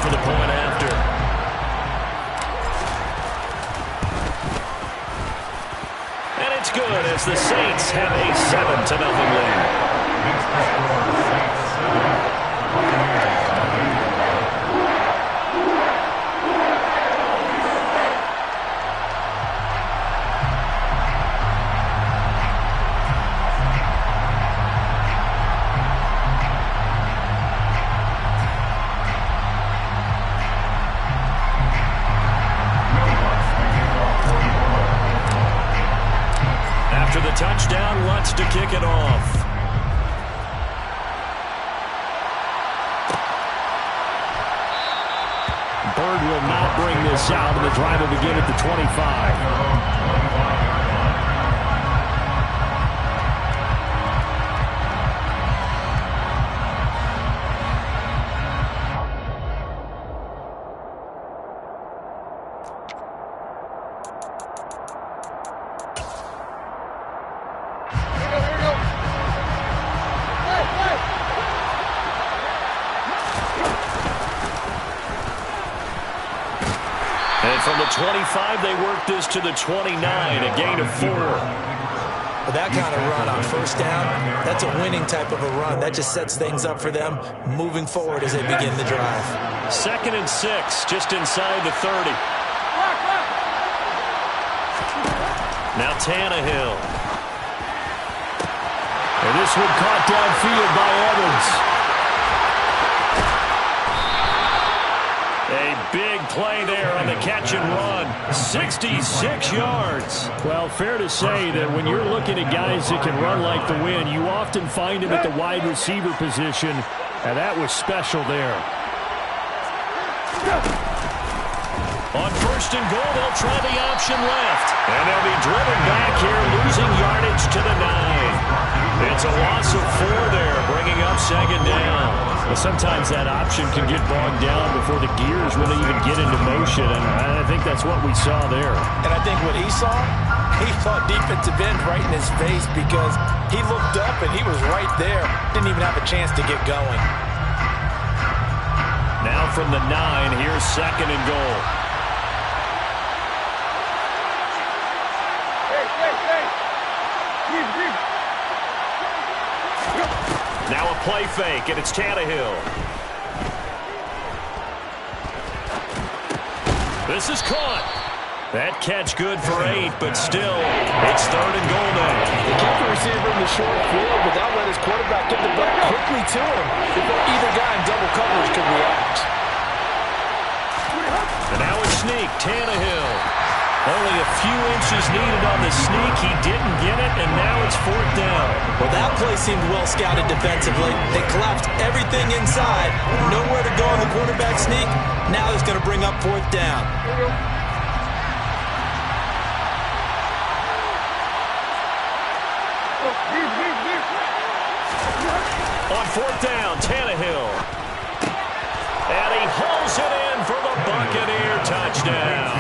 for the point after. And it's good as the Saints have a 7-0 lead. After the touchdown, wants to kick it off. Bird will not bring this out, and the drive will begin at the 25. From the 25, they work this to the 29, a gain of 4. With that kind of run on first down, that's a winning type of a run. That just sets things up for them moving forward as they begin the drive. 2nd and 6, just inside the 30. Now Tannehill. And this one caught downfield by Evans. A big play there on the catch and run. 66 yards. Well, fair to say that when you're looking at guys that can run like the wind, you often find him at the wide receiver position, and that was special there. On 1st and goal, they'll try the option left. And they'll be driven back here, losing yardage to the 9. It's a loss of 4 there, bringing up 2nd down. Well, sometimes that option can get bogged down before the gears really even get into motion, and I think that's what we saw there. And I think what he saw defensive end right in his face because he looked up and he was right there. Didn't even have a chance to get going. Now from the 9, here's 2nd and goal. Now a play fake, and it's Tannehill. This is caught. That catch good for 8, but still, it's 3rd and goal now. They kept the receiver in the short field, but that let his quarterback get the ball quickly to him before either guy in double coverage could react. And now a sneak, Tannehill. Only a few inches needed on the sneak. He didn't get it, and now it's 4th down. Well, that play seemed well scouted defensively. They collapsed everything inside. Nowhere to go on the quarterback sneak. Now it's going to bring up 4th down. On 4th down, Tannehill. And he hauls it in for the Buccaneer touchdown.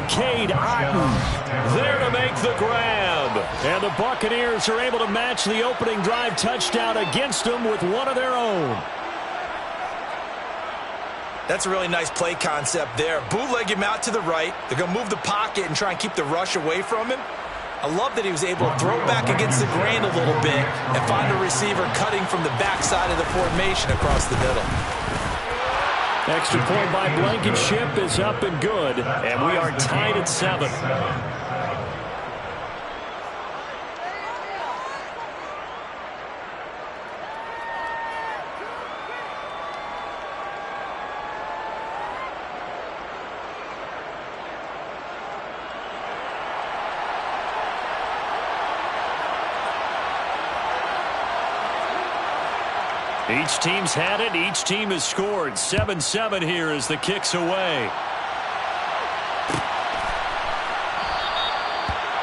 Cade Otton there to make the grab. And the Buccaneers are able to match the opening drive touchdown against them with one of their own. That's a really nice play concept there. Bootleg him out to the right. They're going to move the pocket and try and keep the rush away from him. I love that he was able to throw back against the grain a little bit and find a receiver cutting from the backside of the formation across the middle. Extra point by Blankenship is up and good, and we are tied at 7. Each team's had it. Each team has scored. 7-7 here as the kick's away.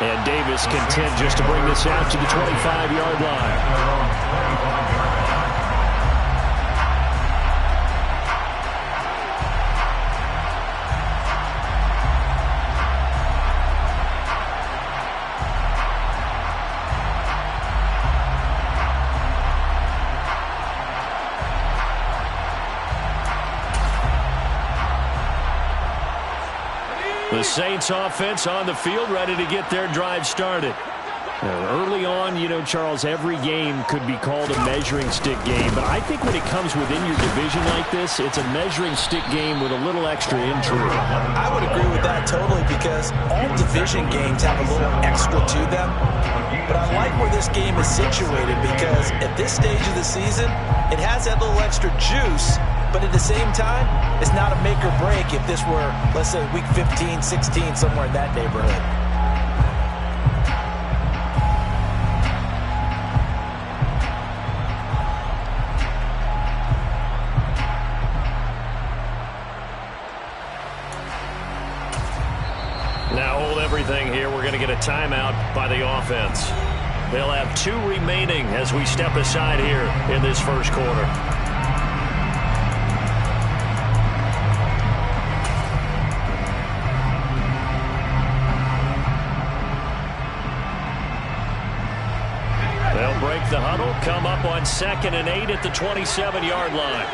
And Davis content just to bring this out to the 25-yard line. The Saints offense on the field, ready to get their drive started. Early on, you know, Charles, every game could be called a measuring stick game, but I think when it comes within your division like this, it's a measuring stick game with a little extra intrigue. I would agree with that totally, because all division games have a little extra to them. But I like where this game is situated, because at this stage of the season, it has that little extra juice, but at the same time, it's not a make or break if this were, let's say, week 15, 16, somewhere in that neighborhood. Now hold everything here. We're going to get a timeout by the offense. They'll have 2 remaining as we step aside here in this first quarter. They'll break the huddle, come up on 2nd and 8 at the 27-yard line.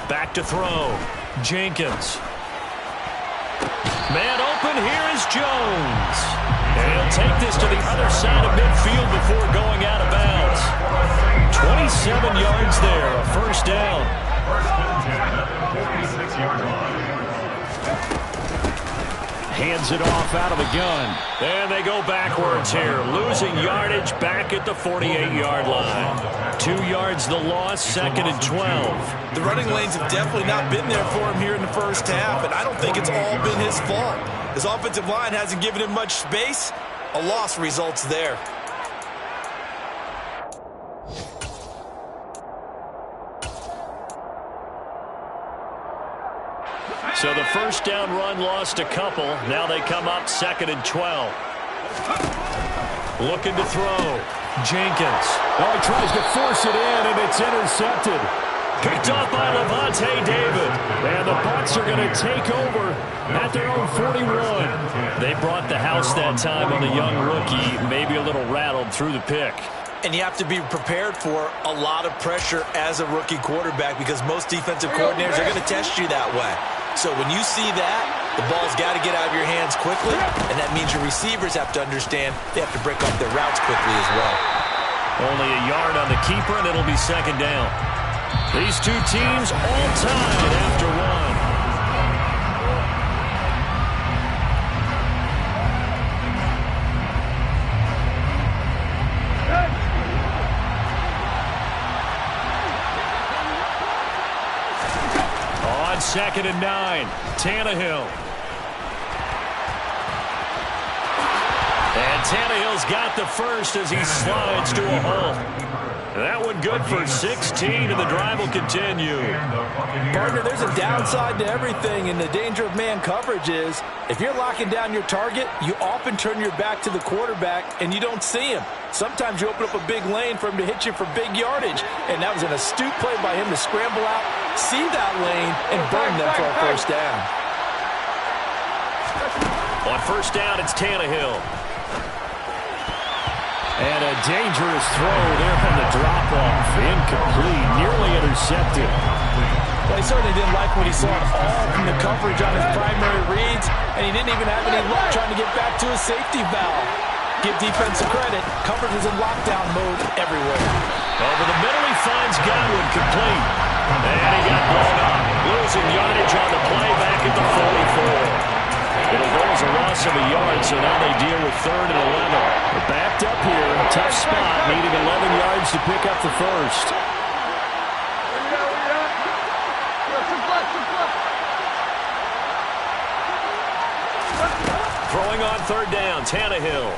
Back to throw. Jenkins. Man open, here is Jones. And he'll take this to the other side of midfield before going out of bounds. 27 yards there, a first down. Hands it off out of the gun. And they go backwards here, losing yardage back at the 48-yard line. 2 yards the loss, 2nd and 12. The running lanes have definitely not been there for him here in the first half, and I don't think it's all been his fault. His offensive line hasn't given him much space. A loss results there. So the first down run lost a couple. Now they come up 2nd and 12. Looking to throw. Jenkins. Oh, he tries to force it in, and it's intercepted. Picked off by Levante David. And the Bucs are going to take over at their own 41. They brought the house that time on the young rookie. Maybe a little rattled through the pick. And you have to be prepared for a lot of pressure as a rookie quarterback, because most defensive coordinators are going to test you that way. So when you see that, the ball's got to get out of your hands quickly, and that means your receivers have to understand they have to break up their routes quickly as well. Only a yard on the keeper, and it'll be 2nd down. These two teams all tied after one. On 2nd and 9, Tannehill. And Tannehill's got the first as he slides to a halt. That one good for 16, and the drive will continue. Partner, there's a downside to everything, and the danger of man coverage is if you're locking down your target, you often turn your back to the quarterback, and you don't see him. Sometimes you open up a big lane for him to hit you for big yardage, and that was an astute play by him to scramble out, see that lane, and burn them for a first down. On first down, it's Tannehill. And a dangerous throw there on the drop-off. Incomplete, nearly intercepted. Well, he certainly didn't like what he saw at all from the coverage on his primary reads, and he didn't even have any luck trying to get back to his safety valve. Give defense credit. Coverage is in lockdown mode everywhere. Over the middle, he finds Godwin complete. And he got blown up. Losing yardage on the play back at the 44. It'll go as a loss of a yard, so now they deal with 3rd and 11. They're backed up here. Tough spot, needing 11 yards to pick up the first. Throwing on 3rd down, Tannehill.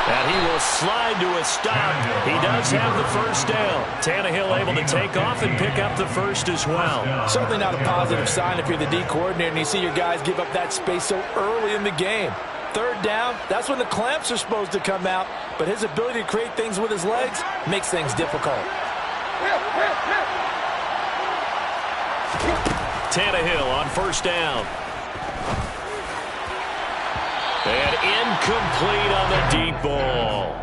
And he will slide to a stop. He does have the first down. Tannehill able to take off and pick up the first as well. Certainly not a positive sign if you're the D coordinator and you see your guys give up that space so early in the game. 3rd down, that's when the clamps are supposed to come out, but his ability to create things with his legs makes things difficult. Tannehill on first down. And incomplete on the deep ball.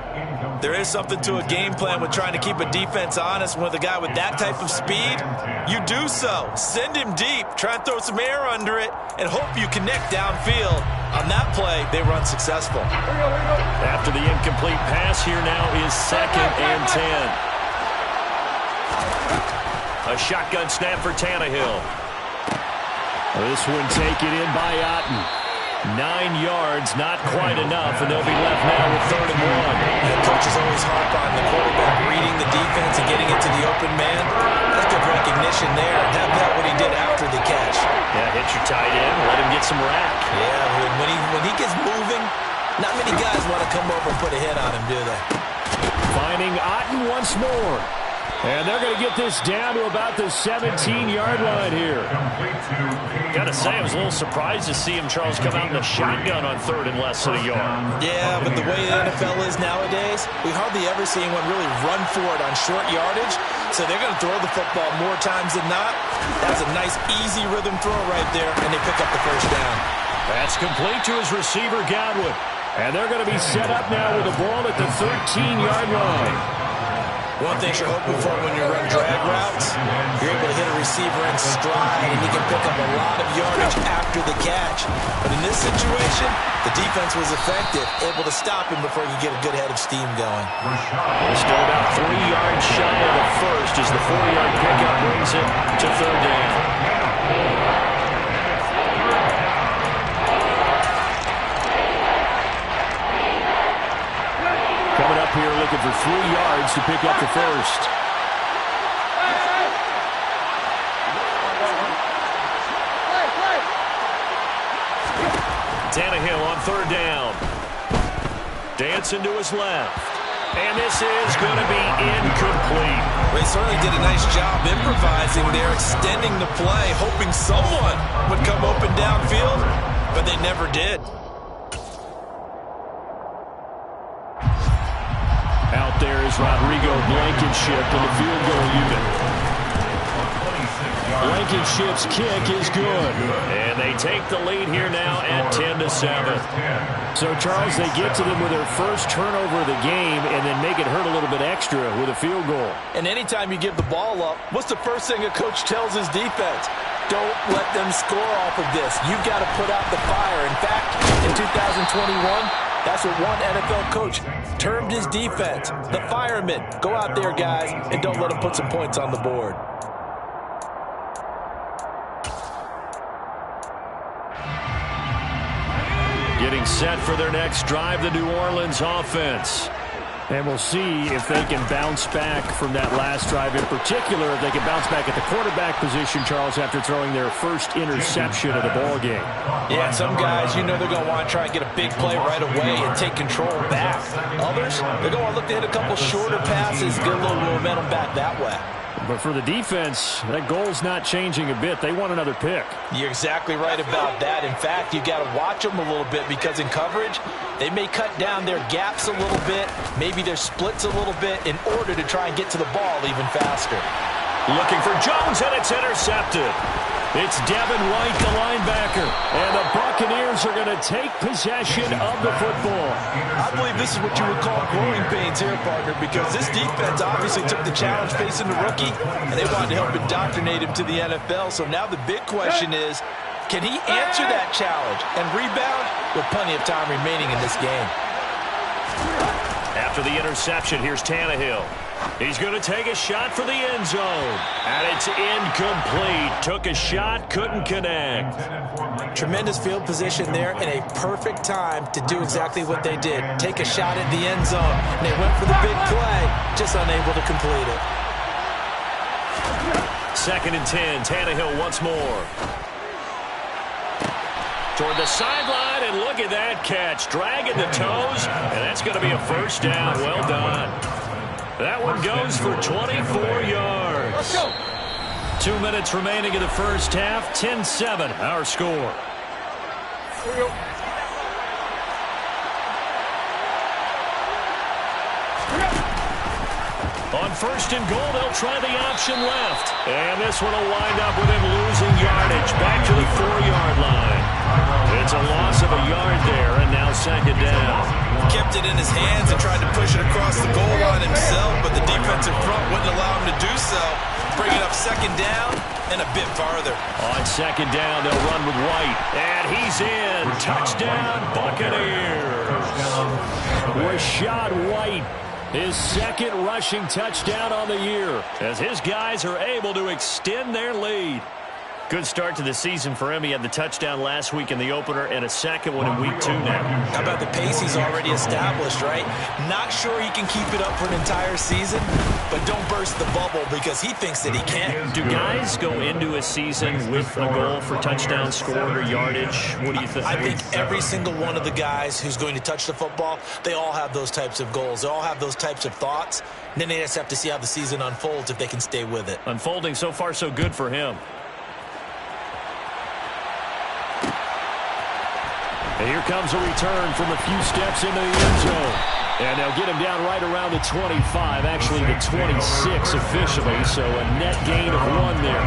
There is something to a game plan with trying to keep a defense honest. With a guy with that type of speed, you do so. Send him deep. Try and throw some air under it and hope you connect downfield. On that play, they were unsuccessful. After the incomplete pass, here now is 2nd and 10. A shotgun snap for Tannehill. This one taken in by Otten. 9 yards, not quite enough, and they'll be left now with 3rd and 1. The coaches always harp on the quarterback reading the defense and getting it to the open man. That's good recognition there. That's what he did after the catch. Yeah, hit your tight end, let him get some rack. Yeah, when he gets moving, not many guys want to come over and put a hit on him, do they? Finding Otten once more. And they're going to get this down to about the 17-yard line here. Got to say, I was a little surprised to see him, Charles, come out in the shotgun on 3rd and less than a yard. Yeah, but the way the NFL is nowadays, we hardly ever see anyone really run for it on short yardage. So they're going to throw the football more times than not. That's a nice, easy rhythm throw right there, and they pick up the 1st down. That's complete to his receiver, Godwin. And they're going to be set up now with the ball at the 13-yard line. One thing you're hoping for when you run drag routes, you're able to hit a receiver in stride, and he can pick up a lot of yardage after the catch. But in this situation, the defense was effective, able to stop him before he could get a good head of steam going. Still about 3 yards shy of the first as the 4-yard pickup brings it to 3rd down. Coming up here looking for 3 yards to pick up the first. Tannehill on 3rd down. Dancing to his left. And this is going to be incomplete. They certainly did a nice job improvising there, extending the play, hoping someone would come open downfield, but they never did. Out there is Rodrigo Blankenship in the field goal unit. Blankenship's kick is good. And they take the lead here now at 10-7. So, Charles, they get to them with their first turnover of the game and then make it hurt a little bit extra with a field goal. And anytime you give the ball up, what's the first thing a coach tells his defense? Don't let them score off of this. You've got to put out the fire. In fact, in 2021, that's what one NFL coach termed his defense. The firemen. Go out there, guys, and don't let them put some points on the board. Getting set for their next drive, the New Orleans offense. And we'll see if they can bounce back from that last drive. In particular, if they can bounce back at the quarterback position, Charles, after throwing their first interception of the ball game. Yeah, some guys, you know they're going to want to try and get a big play right away and take control back. Others, they're going to look to hit a couple shorter passes, get a little momentum back that way. But for the defense, that goal's not changing a bit. They want another pick. You're exactly right about that. In fact, you got to watch them a little bit because in coverage, they may cut down their gaps a little bit, maybe their splits a little bit in order to try and get to the ball even faster. Looking for Jones, and it's intercepted. It's Devin White, the linebacker, and the Buccaneers are going to take possession of the football. I believe this is what you would call growing pains here, partner, because this defense obviously took the challenge facing the rookie, and they wanted to help indoctrinate him to the NFL. So now the big question is, can he answer that challenge and rebound with plenty of time remaining in this game? After the interception, here's Tannehill. He's going to take a shot for the end zone. And it's incomplete. Took a shot, couldn't connect. Tremendous field position there and a perfect time to do exactly what they did. Take a shot at the end zone. And they went for the big play, just unable to complete it. 2nd and 10, Tannehill once more. Toward the sideline, and look at that catch. Dragging the toes, and that's going to be a first down. Well done. That one goes for 24 yards. Let's go. 2 minutes remaining in the first half. 10-7, our score. Here we go. On 1st and goal, they'll try the option left. And this one will wind up with him losing yardage back to the 4-yard line. It's a loss of a yard there, and now second down. Kept it in his hands and tried to push it across the goal line himself, but the defensive front wouldn't allow him to do so. Bringing up second down and a bit farther. On second down, they'll run with White. And he's in. Touchdown, Buccaneers. Rashad White, his second rushing touchdown on the year, as his guys are able to extend their lead. Good start to the season for him. He had the touchdown last week in the opener and a second one in week 2 now. How about the pace he's already established, right? Not sure he can keep it up for an entire season, but don't burst the bubble because he thinks that he can. Do guys go into a season with a goal for touchdown scored or yardage? What do you think? I think every single one of the guys who's going to touch the football, they all have those types of goals. They all have those types of thoughts. And then they just have to see how the season unfolds if they can stay with it. Unfolding so far so good for him. And here comes a return from a few steps into the end zone. And they'll get him down right around the 25, actually the 26 officially, so a net gain of 1 there.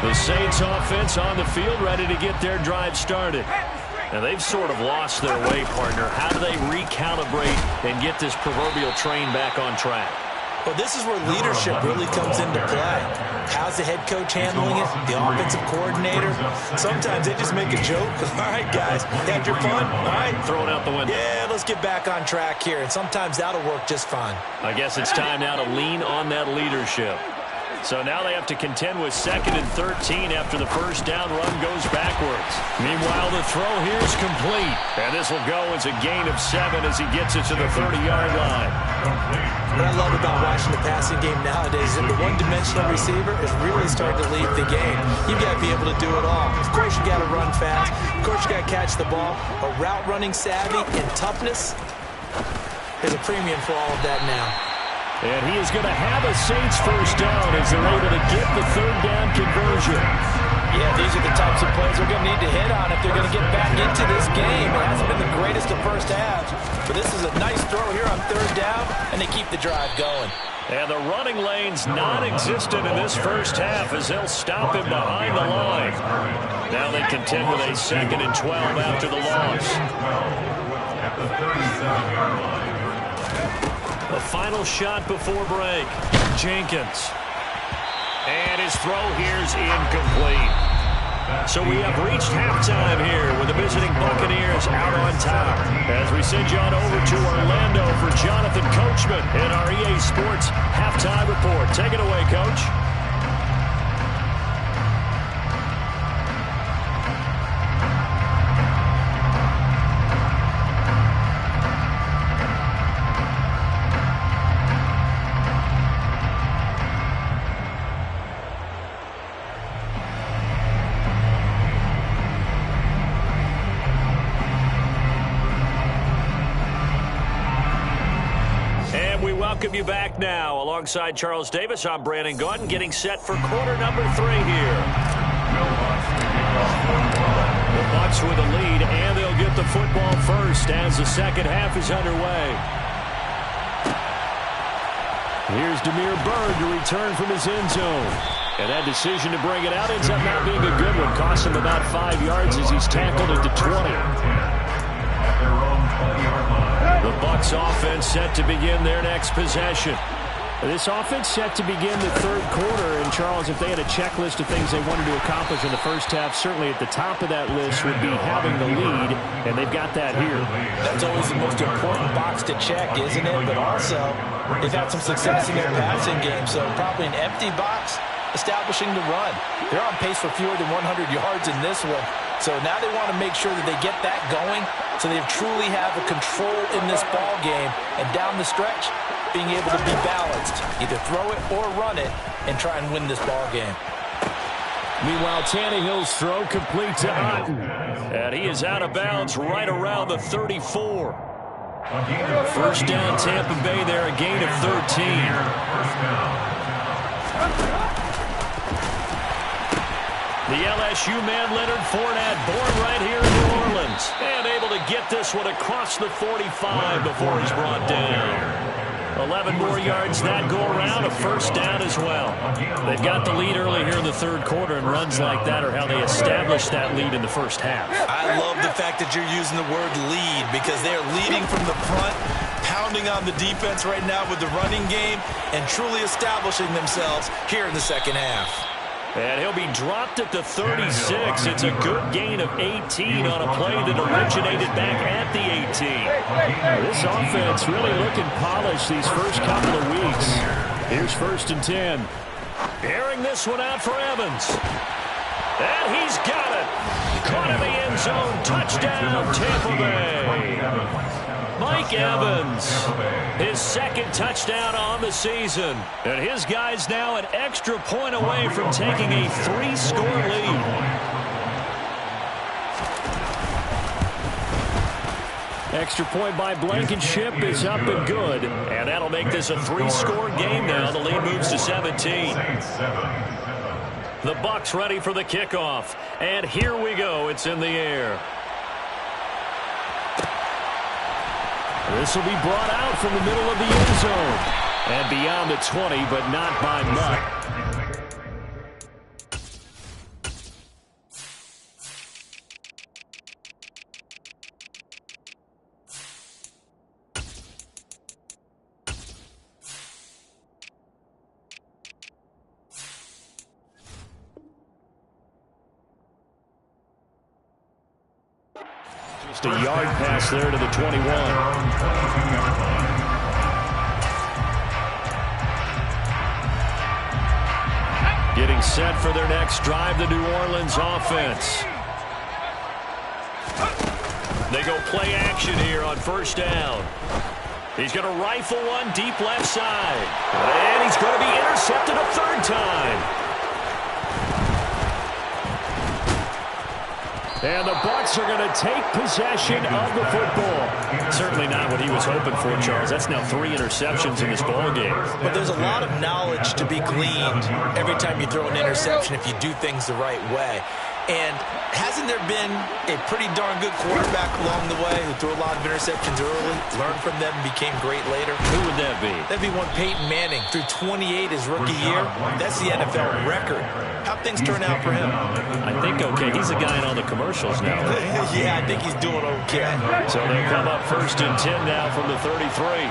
The Saints offense on the field, ready to get their drive started. And they've sort of lost their way, partner. How do they recalibrate and get this proverbial train back on track? Well, this is where leadership really comes into play. How's the head coach handling it? The offensive coordinator? Sometimes they just make a joke. All right, guys, had your fun? All right. Throw it out the window. Yeah, let's get back on track here. And sometimes that'll work just fine. I guess it's time now to lean on that leadership. So now they have to contend with 2nd and 13 after the first down run goes backwards. Meanwhile, the throw here is complete. And this will go as a gain of 7 as he gets it to the 30-yard line. What I love about watching the passing game nowadays is that the one-dimensional receiver is really starting to lead the game. You've got to be able to do it all. Of course, you got to run fast. Of course, you got to catch the ball. But route running savvy and toughness, there's a premium for all of that now. And he is going to have a Saints first down as they're able to get the third down conversion. Yeah, these are the types of plays they're going to need to hit on if they're going to get back into this game. It hasn't been the greatest of first halves, but this is a nice throw here on third down, and they keep the drive going. And the running lane's non-existent in this first half as they'll stop him behind the line. Now they contend with a 2nd and 12 after the loss. The final shot before break. Jenkins. And his throw here's incomplete. So we have reached halftime here with the visiting Buccaneers out on top. As we send you on over to Orlando for Jonathan Coachman in our EA Sports Halftime Report. Take it away, Coach. Welcome you back now. Alongside Charles Davis, I'm Brandon Gaudin, getting set for quarter number 3 here. The Bucs with a lead, and they'll get the football first as the second half is underway. Here's Damiere Byrd to return from his end zone. And that decision to bring it out ends up not being a good one. Costs him about 5 yards as he's tackled at the 20. The Bucs offense set to begin their next possession. This offense set to begin the third quarter. And, Charles, if they had a checklist of things they wanted to accomplish in the first half, certainly at the top of that list would be having the lead, and they've got that here. That's always the most important box to check, isn't it? But also, they've had some success in their passing game, so probably an empty box establishing the run. They're on pace for fewer than 100 yards in this one. So now they want to make sure that they get that going so they truly have a control in this ball game. And down the stretch, being able to be balanced. Either throw it or run it and try and win this ball game. Meanwhile, Tannehill's throw complete to Otten. And he is out of bounds right around the 34. First down, Tampa Bay there, a gain of 13. The LSU man, Leonard Fournette, born right here in New Orleans. Evans. And able to get this one across the 45 before he's brought down. 11 more yards that go around, a first down as well. They've got the lead early here in the third quarter, and runs like that are how they established that lead in the first half. I love the fact that you're using the word lead because they're leading from the front, pounding on the defense right now with the running game, and truly establishing themselves here in the second half. And he'll be dropped at the 36. It's a good gain of 18 on a play that originated back at the 18. This offense really looking polished these first couple of weeks. Here's 1st and 10. Airing this one out for Evans. And he's got it. Caught in the end zone. Touchdown, Tampa Bay. Mike Evans, his second touchdown on the season. And his guys now an extra point away from taking a 3-score lead. Extra point by Blankenship is up and good. And that'll make this a 3-score game now. The lead moves to 17. The Bucs ready for the kickoff. And here we go. It's in the air. This will be brought out from the middle of the end zone. And beyond the 20, but not by much. Just a yard pass there to the 21. Getting set for their next drive, the New Orleans offense. They go play action here on 1st down. He's going to rifle one deep left side. And he's going to be intercepted a 3rd time. And the Bucs are going to take possession of the football. Certainly not what he was hoping for, Charles. That's now 3 interceptions in this ballgame. But there's a lot of knowledge to be gleaned every time you throw an interception if you do things the right way. And hasn't there been a pretty darn good quarterback along the way who threw a lot of interceptions early, learned from them, and became great later? Who would that be? That'd be one Peyton Manning. Threw 28 his rookie year. That's the NFL record. How'd things turn out for him? I think okay. He's a guy on the commercials now. Yeah, I think he's doing okay. So they'll come up 1st and 10 now from the 33.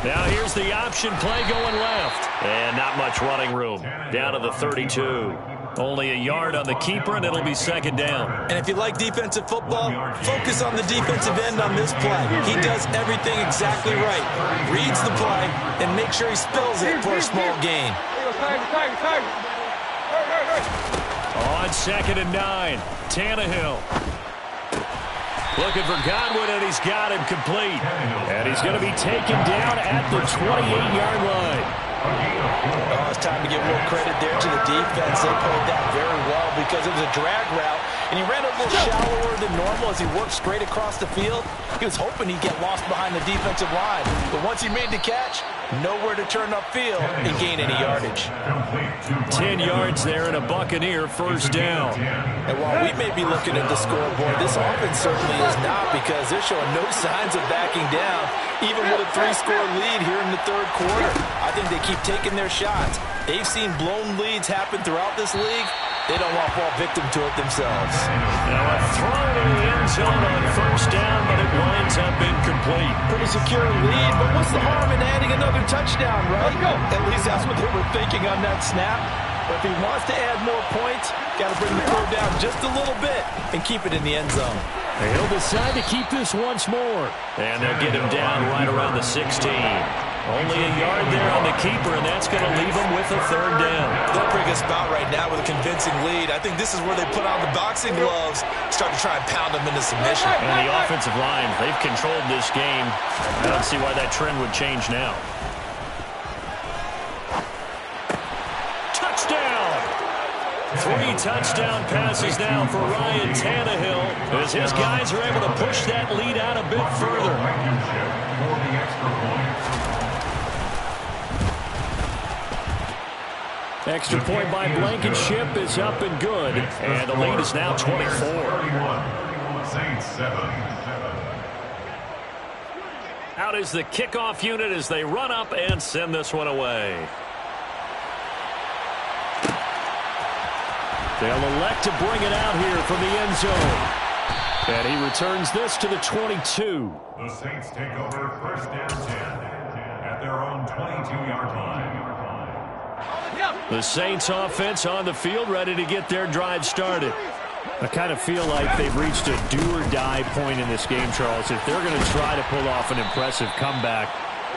Now here's the option play going left. And not much running room. Down to the 32. Only a yard on the keeper, and it'll be 2nd down. And if you like defensive football, focus on the defensive end on this play. He does everything exactly right. Reads the play and makes sure he spills it for a small gain. On 2nd and 9, Tannehill. Looking for Godwin, and he's got him complete. And he's going to be taken down at the 28-yard line. Oh, it's time to give more credit there to the defense. They played that very well because it was a drag route, and he ran a little shallower than normal as he worked straight across the field. He was hoping he'd get lost behind the defensive line, but once he made the catch, nowhere to turn upfield and gain any yardage. 10 yards there and a Buccaneer 1st down. And while we may be looking at the scoreboard, this offense certainly is not because they're showing no signs of backing down, even with a 3-score lead here in the 3rd quarter. I think they keep taking their shots. They've seen blown leads happen throughout this league. They don't want to fall victim to it themselves. Now a throw to the end zone on 1st down, but it winds up incomplete. Pretty secure lead, but what's the harm in adding another touchdown, right? At least that's what they were thinking on that snap. But if he wants to add more points, got to bring the throw down just a little bit and keep it in the end zone. He'll decide to keep this once more. And they'll get him down right around the 16. Only a yard there on the keeper, and that's going to leave him with a 3rd down. They're pretty good spot right now with a convincing lead. I think this is where they put on the boxing gloves, start to try and pound them into submission. And the offensive line, they've controlled this game. I don't see why that trend would change now. Touchdown! 3 touchdown passes now for Ryan Tannehill as his guys are able to push that lead out a bit further. Extra point by Blankenship is up and good. And the lead is now 24. Saints 7. Out is the kickoff unit as they run up and send this one away. They'll elect to bring it out here from the end zone. And he returns this to the 22. The Saints take over first and 10 at their own 22-yard line. The Saints offense on the field, ready to get their drive started. I kind of feel like they've reached a do-or-die point in this game, Charles. If they're going to try to pull off an impressive comeback,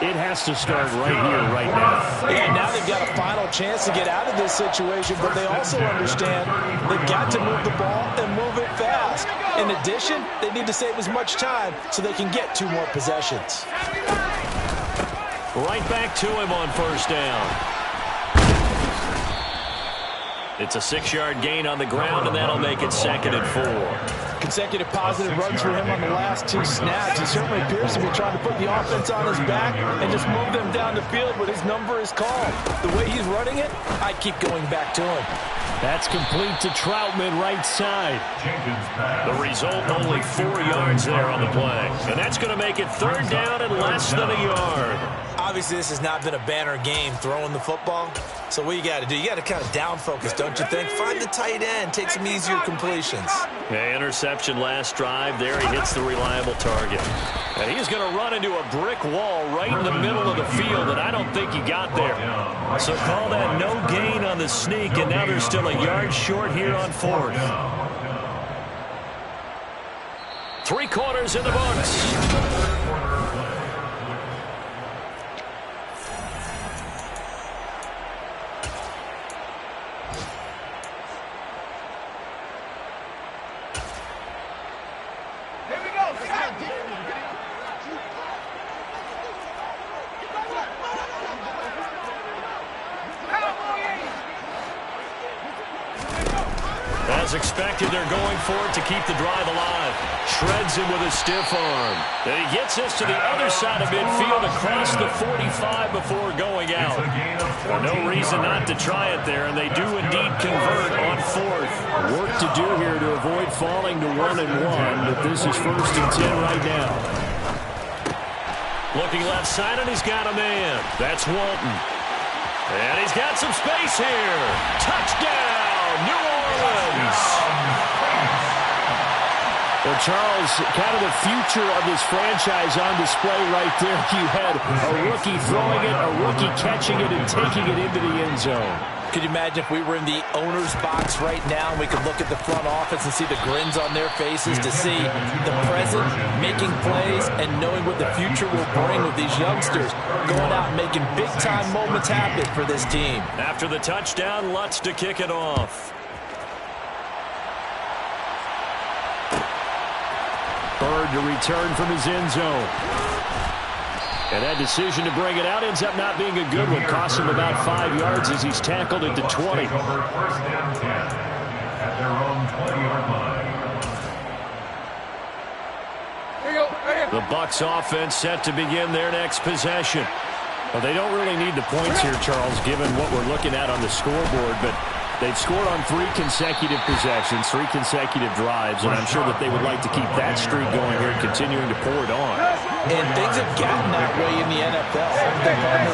it has to start right here, right now. Yeah, now they've got a final chance to get out of this situation, but they also understand they've got to move the ball and move it fast. In addition, they need to save as much time so they can get 2 more possessions. Right back to him on first down. It's a 6-yard gain on the ground, and that'll make it 2nd and 4. Consecutive positive runs for him on the last 2 snaps. He certainly appears to be trying to put the offense on his back and just move them down the field when his number is called. The way he's running it, I keep going back to him. That's complete to Troutman, right side. The result, only 4 yards there on the play. And that's going to make it 3rd down and less than a yard. Obviously, this has not been a banner game throwing the football. So what you got to do, you got to kind of down focus, don't you think? Find the tight end, take some easier completions. Yeah, interception last drive. There he hits the reliable target. And he's going to run into a brick wall right in the middle of the field, and I don't think he got there. So call that no gain on the sneak, and now they're still a yard short here on 4th. 3 quarters in the books. As expected, they're going for it to keep the drive alive. Shreds him with a stiff arm. Then he gets this to the other side of midfield across the 45 before going out. No reason not to try it there, and they do indeed convert on 4th. Work to do here to avoid falling to 1-1, but this is 1st and 10 right now. Looking left side, and he's got a man. That's Walton. And he's got some space here. Touchdown, New Orleans. Well, Charles, kind of the future of this franchise on display right there. You had a rookie throwing it, a rookie catching it, and taking it into the end zone. Could you imagine if we were in the owner's box right now and we could look at the front office and see the grins on their faces, to see the present making plays and knowing what the future will bring with these youngsters going out and making big-time moments happen for this team. After the touchdown, Lutz to kick it off. Bird to return from his end zone. And that decision to bring it out ends up not being a good one. Costs him about 5 yards as he's tackled at the 20. First and 10 at their own 20-yard line. The Bucs offense set to begin their next possession. Well, they don't really need the points here, Charles, given what we're looking at on the scoreboard, but they've scored on 3 consecutive possessions, 3 consecutive drives, and I'm sure that they would like to keep that streak going here and continuing to pour it on. And things have gotten that way in the NFL,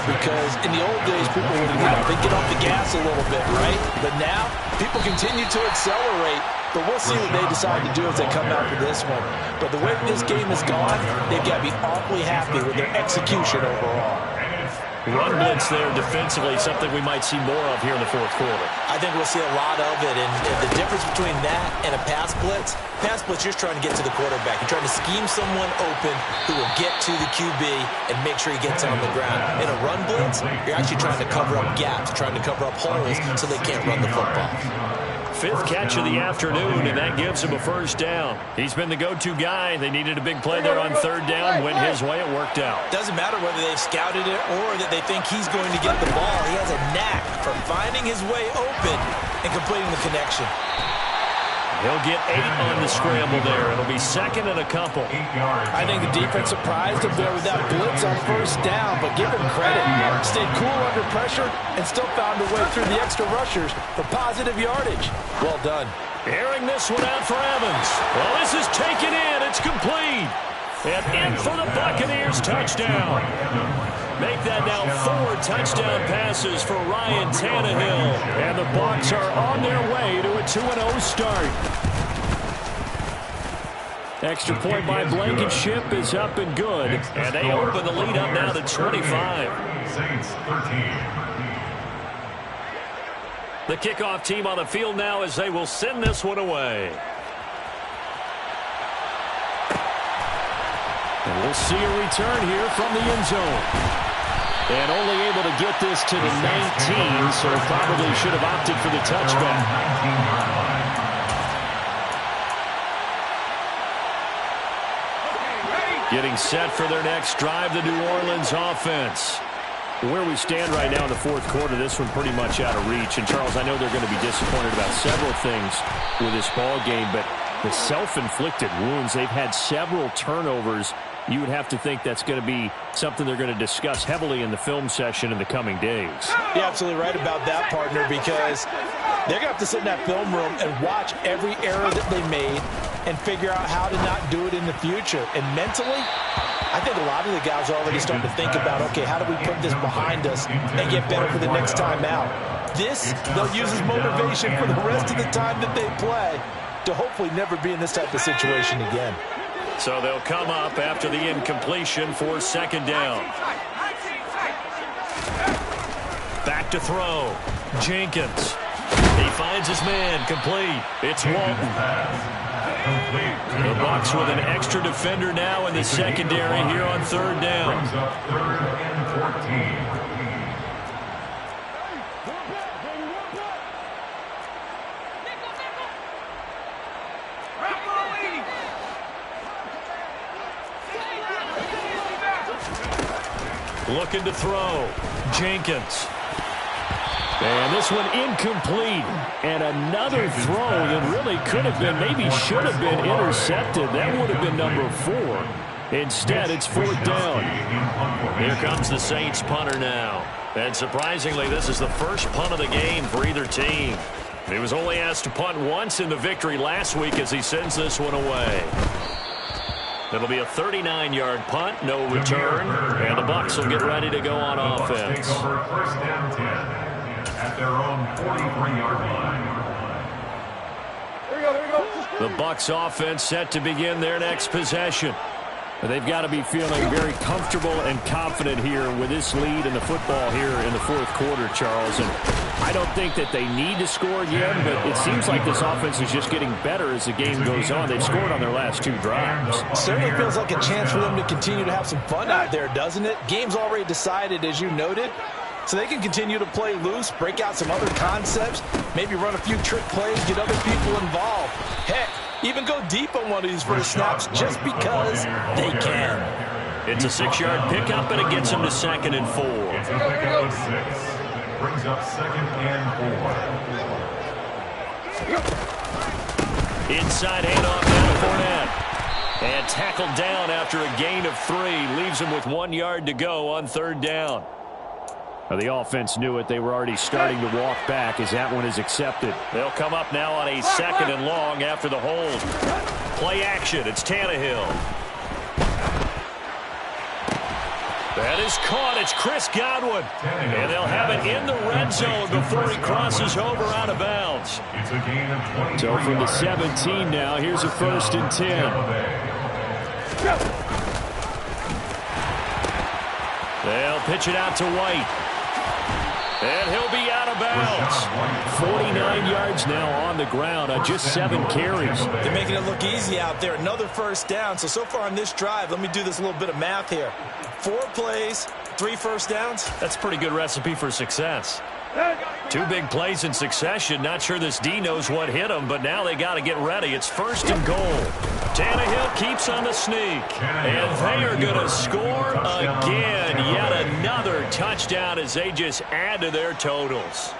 because in the old days, people would they'd get off the gas a little bit, right? But now, people continue to accelerate. But we'll see what they decide to do as they come out for this one. But the way this game has gone, they've got to be awfully happy with their execution overall. Run blitz there defensively, something we might see more of here in the 4th quarter. I think we'll see a lot of it, and the difference between that and a pass blitz, you're trying to get to the quarterback. You're trying to scheme someone open who will get to the QB and make sure he gets on the ground. In a run blitz, you're actually trying to cover up gaps, trying to cover up holes so they can't run the football. 5th catch of the afternoon, and that gives him a first down. He's been the go-to guy. They needed a big play there on 3rd down. Went his way. It worked out. Doesn't matter whether they've scouted it or that they think he's going to get the ball. He has a knack for finding his way open and completing the connection. He'll get 8 on the scramble there. It'll be second and a couple. I think the defense surprised him there with that blitz on first down, but give him credit. Stayed cool under pressure and still found a way through the extra rushers for positive yardage. Well done. Airing this one out for Evans. Well, this is taken in. It's complete. And in for the Buccaneers touchdown. Make that now 4 touchdown passes for Ryan Tannehill. And the Bucs are on their way to a 2-0 start. Extra point by Blankenship is up and good. And they open the lead up now to 25. Saints 13. The kickoff team on the field now as they will send this one away. And we'll see a return here from the end zone. And only able to get this to the 19, so probably should have opted for the touchback. Getting set for their next drive, the New Orleans offense. Where we stand right now in the fourth quarter, this one pretty much out of reach. And, Charles, I know they're going to be disappointed about several things with this ball game, but the self-inflicted wounds, they've had several turnovers. You would have to think that's going to be something they're going to discuss heavily in the film session in the coming days. You're absolutely right about that, partner, because they're going to have to sit in that film room and watch every error that they made and figure out how to not do it in the future. And mentally, I think a lot of the guys are already starting to think about, okay, how do we put this behind us and get better for the next time out? This, they'll use as motivation for the rest of the time that they play to hopefully never be in this type of situation again. So they'll come up after the incompletion for second down. Back to throw. Jenkins. He finds his man. Complete. It's Walton. The Bucs with an extra defender now in the secondary here on third down. Brings up 3rd and 14. Looking to throw. Jenkins. And this one incomplete. And another throw that really could have been, maybe should have been intercepted. That would have been number 4. Instead, it's 4th down. Here comes the Saints punter now. And surprisingly, this is the first punt of the game for either team. He was only asked to punt once in the victory last week as he sends this one away. It'll be a 39-yard punt, no return, and the Bucs will get ready to go on offense. Take over 1st and 10 at their own 43-yard line. The Bucs offense set to begin their next possession. They've got to be feeling very comfortable and confident here with this lead in the football here in the fourth quarter, Charles. And I don't think that they need to score again, but it seems like this offense is just getting better as the game goes on. They've scored on their last 2 drives. Certainly feels like a chance for them to continue to have some fun out there, doesn't it? Game's already decided, as you noted, so they can continue to play loose, break out some other concepts, maybe run a few trick plays, get other people involved. Heck, even go deep on one of these first snaps just because they can. It's a 6-yard pickup, and it gets them to 2nd and 4. It's a pickup of 6. Brings up 2nd and 4. Inside handoff now to Fournette. And tackled down after a gain of 3. Leaves him with 1 yard to go on 3rd down. The offense knew it. They were already starting to walk back as that one is accepted. They'll come up now on a 2nd and long after the hold. Play action. It's Tannehill. That is caught. It's Chris Godwin. And they'll have it in the red zone before he crosses over out of bounds. It's a gain of 20. So from the 17 now, here's a 1st and 10. They'll pitch it out to White. And he'll be out of bounds. 49 yards now on the ground on just 7 carries. They're making it look easy out there. Another 1st down. So far on this drive, let me do this little bit of math here. 4 plays, 3 first downs. That's a pretty good recipe for success. 2 big plays in succession. Not sure this D knows what hit him, but now they got to get ready. It's 1st and goal. Tannehill keeps on the sneak. And they are going to score again. Yet another touchdown as they just add to their totals.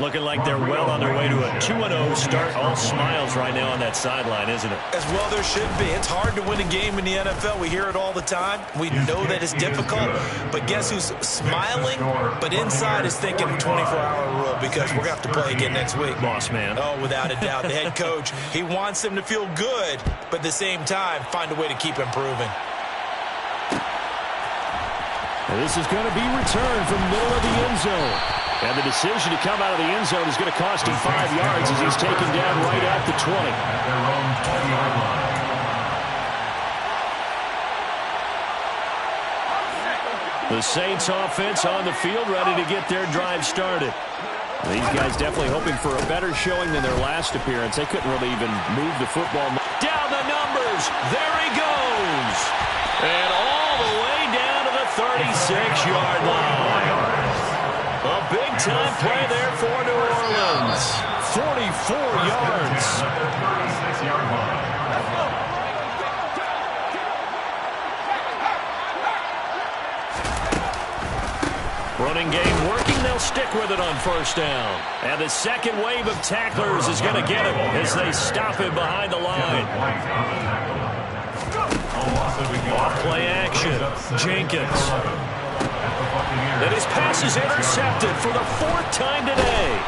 Looking like they're well on their way to a 2-0 start. All smiles right now on that sideline, isn't it? As well there should be. It's hard to win a game in the NFL. We hear it all the time. We know that it's difficult. But guess who's smiling, but inside is thinking 24-hour rule, because we're going to have to play again next week. Boss man. Oh, without a doubt. The head coach, he wants them to feel good, but at the same time, find a way to keep improving. This is going to be returned from middle of the end zone. And the decision to come out of the end zone is going to cost him 5 yards as he's taken down right at the 20. At their own 20-yard line. The Saints offense on the field, ready to get their drive started. These guys definitely hoping for a better showing than their last appearance. They couldn't really even move the football. Down the numbers. There he goes. And all the way down to the 36-yard line. A big-time play there for New Orleans. 44 yards. At their 36-yard line. Running game working. They'll stick with it on first down. And the second wave of tacklers is going to get him as they stop him behind the line. Off-play action. Jenkins. And his pass is intercepted for the 4th time today.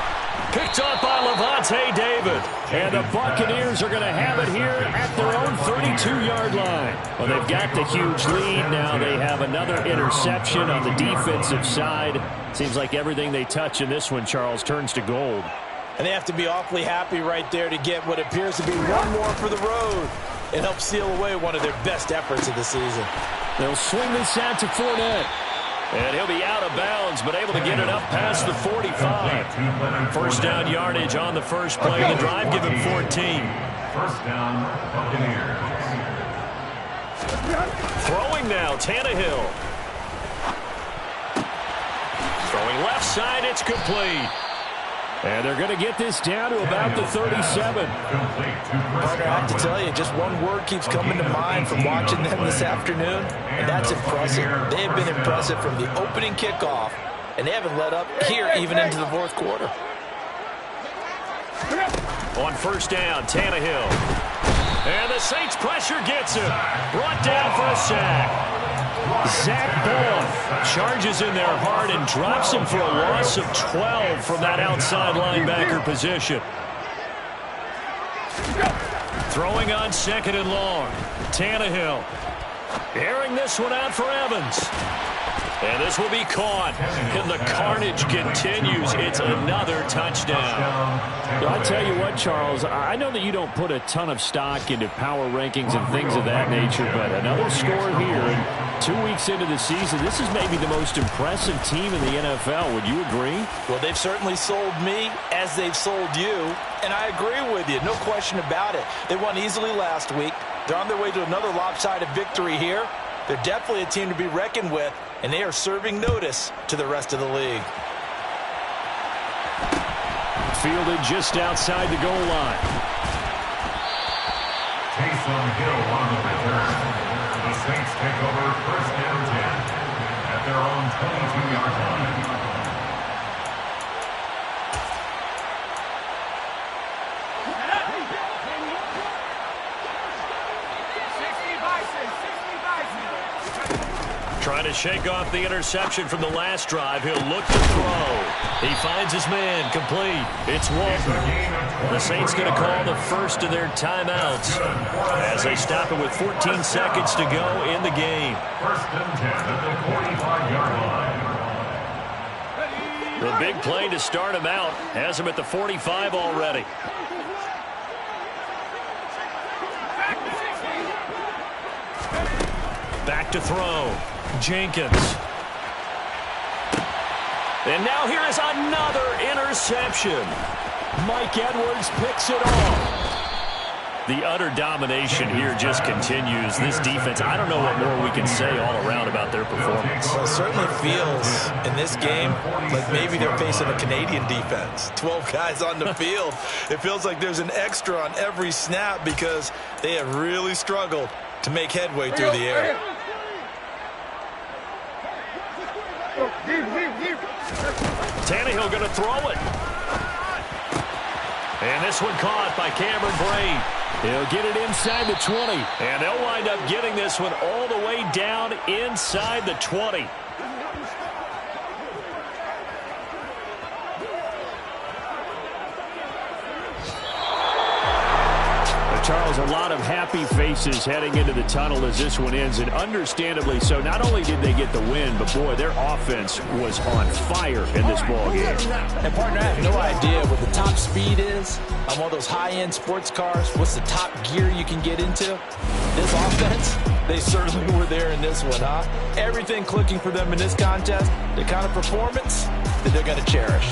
Picked up by Levante David. And the Buccaneers are going to have it here at their own 32-yard line. Well, they've got the huge lead now. They have another interception on the defensive side. Seems like everything they touch in this one, Charles, turns to gold. And they have to be awfully happy right there to get what appears to be one more for the road and help seal away one of their best efforts of the season. They'll swing this out to Fournette. And he'll be out of bounds, but able to get it up past the 45. First down yardage on the first play of the drive. Give him 14. First down, Buccaneers. Throwing now, Tannehill. Throwing left side, it's complete. And they're going to get this down to about the 37. Parker, I have to tell you, just one word keeps coming to mind from watching them this afternoon, and that's impressive. They have been impressive from the opening kickoff, and they haven't let up here even into the 4th quarter. On first down, Tannehill. And the Saints pressure gets him. Brought down for a sack. Zach Ball charges in there hard and drops him for a loss of 12 from that outside linebacker position. Throwing on 2nd and long. Tannehill. Airing this one out for Evans. And this will be caught. And the carnage continues. It's another touchdown. I tell you what, Charles, I know that you don't put a ton of stock into power rankings and things of that nature, but another score here, and 2 weeks into the season, this is maybe the most impressive team in the NFL. Would you agree? Well, they've certainly sold me as they've sold you, and I agree with you. No question about it. They won easily last week. They're on their way to another lopsided victory here. They're definitely a team to be reckoned with, and they are serving notice to the rest of the league. Fielded just outside the goal line. Taysom Hill on the return. The Saints take over first down 10 at their own 22-yard line. Trying to shake off the interception from the last drive. He'll look to throw. He finds his man. Complete. It's Walton. The Saints going to call the first of their timeouts as they stop it with 14 seconds to go in the game. First and 10 at the 45-yard line. The big play to start him out has him at the 45 already. Back to throw. Jenkins. And now here is another interception. Mike Edwards picks it off. The utter domination here just continues. This defense, I don't know what more we can say all around about their performance. Well, it certainly feels in this game like maybe they're facing a Canadian defense. 12 guys on the field. It feels like there's an extra on every snap because they have really struggled to make headway through the air. Tannehill going to throw it. And this one caught by Cameron Brate. He'll get it inside the 20. And they'll wind up getting this one all the way down inside the 20. Charles, a lot of happy faces heading into the tunnel as this one ends, and understandably so. Not only did they get the win, but, boy, their offense was on fire in this ballgame. And, partner, I have no idea what the top speed is on one of those high-end sports cars. What's the top gear you can get into? This offense, they certainly were there in this one, huh? Everything clicking for them in this contest, the kind of performance that they're going to cherish.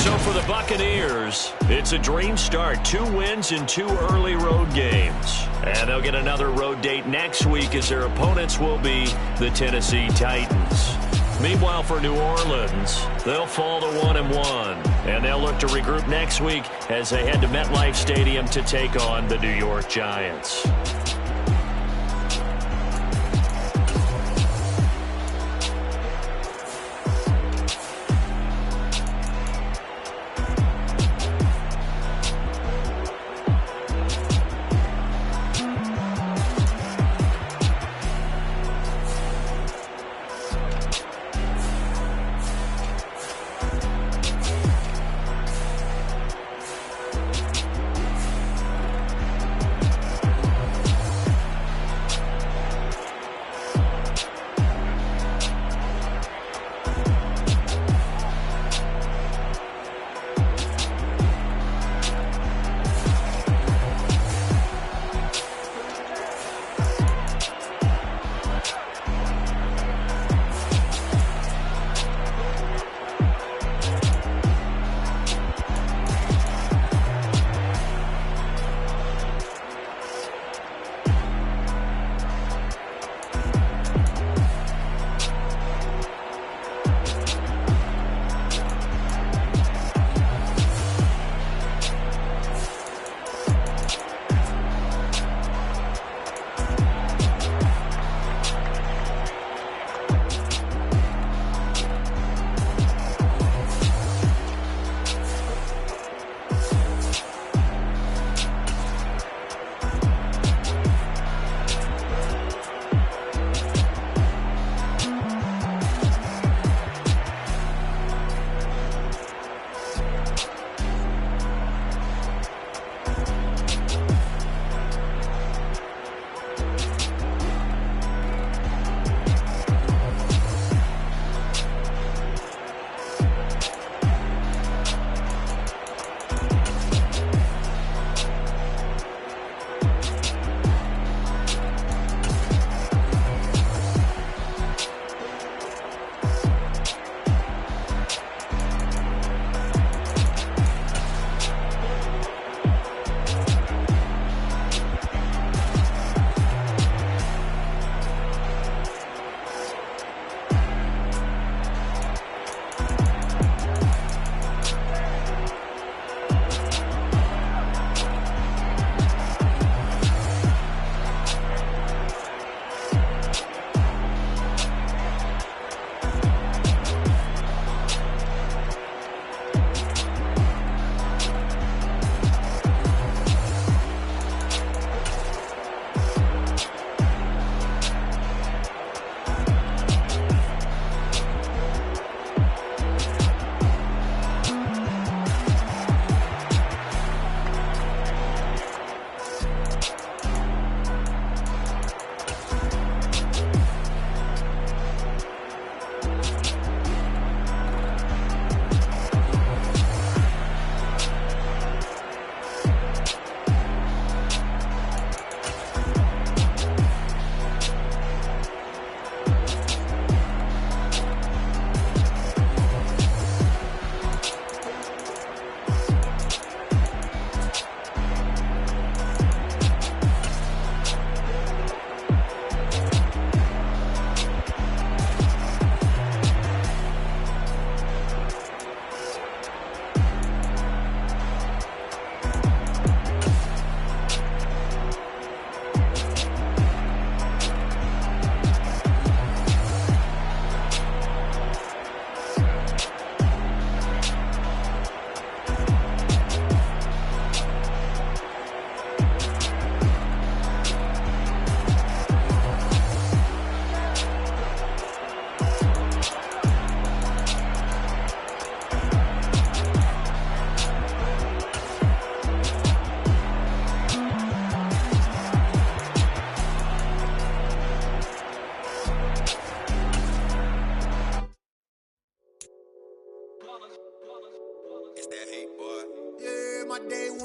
So for the Buccaneers, it's a dream start. 2 wins in 2 early road games. And they'll get another road date next week as their opponents will be the Tennessee Titans. Meanwhile, for New Orleans, they'll fall to 1-1. And they'll look to regroup next week as they head to MetLife Stadium to take on the New York Giants.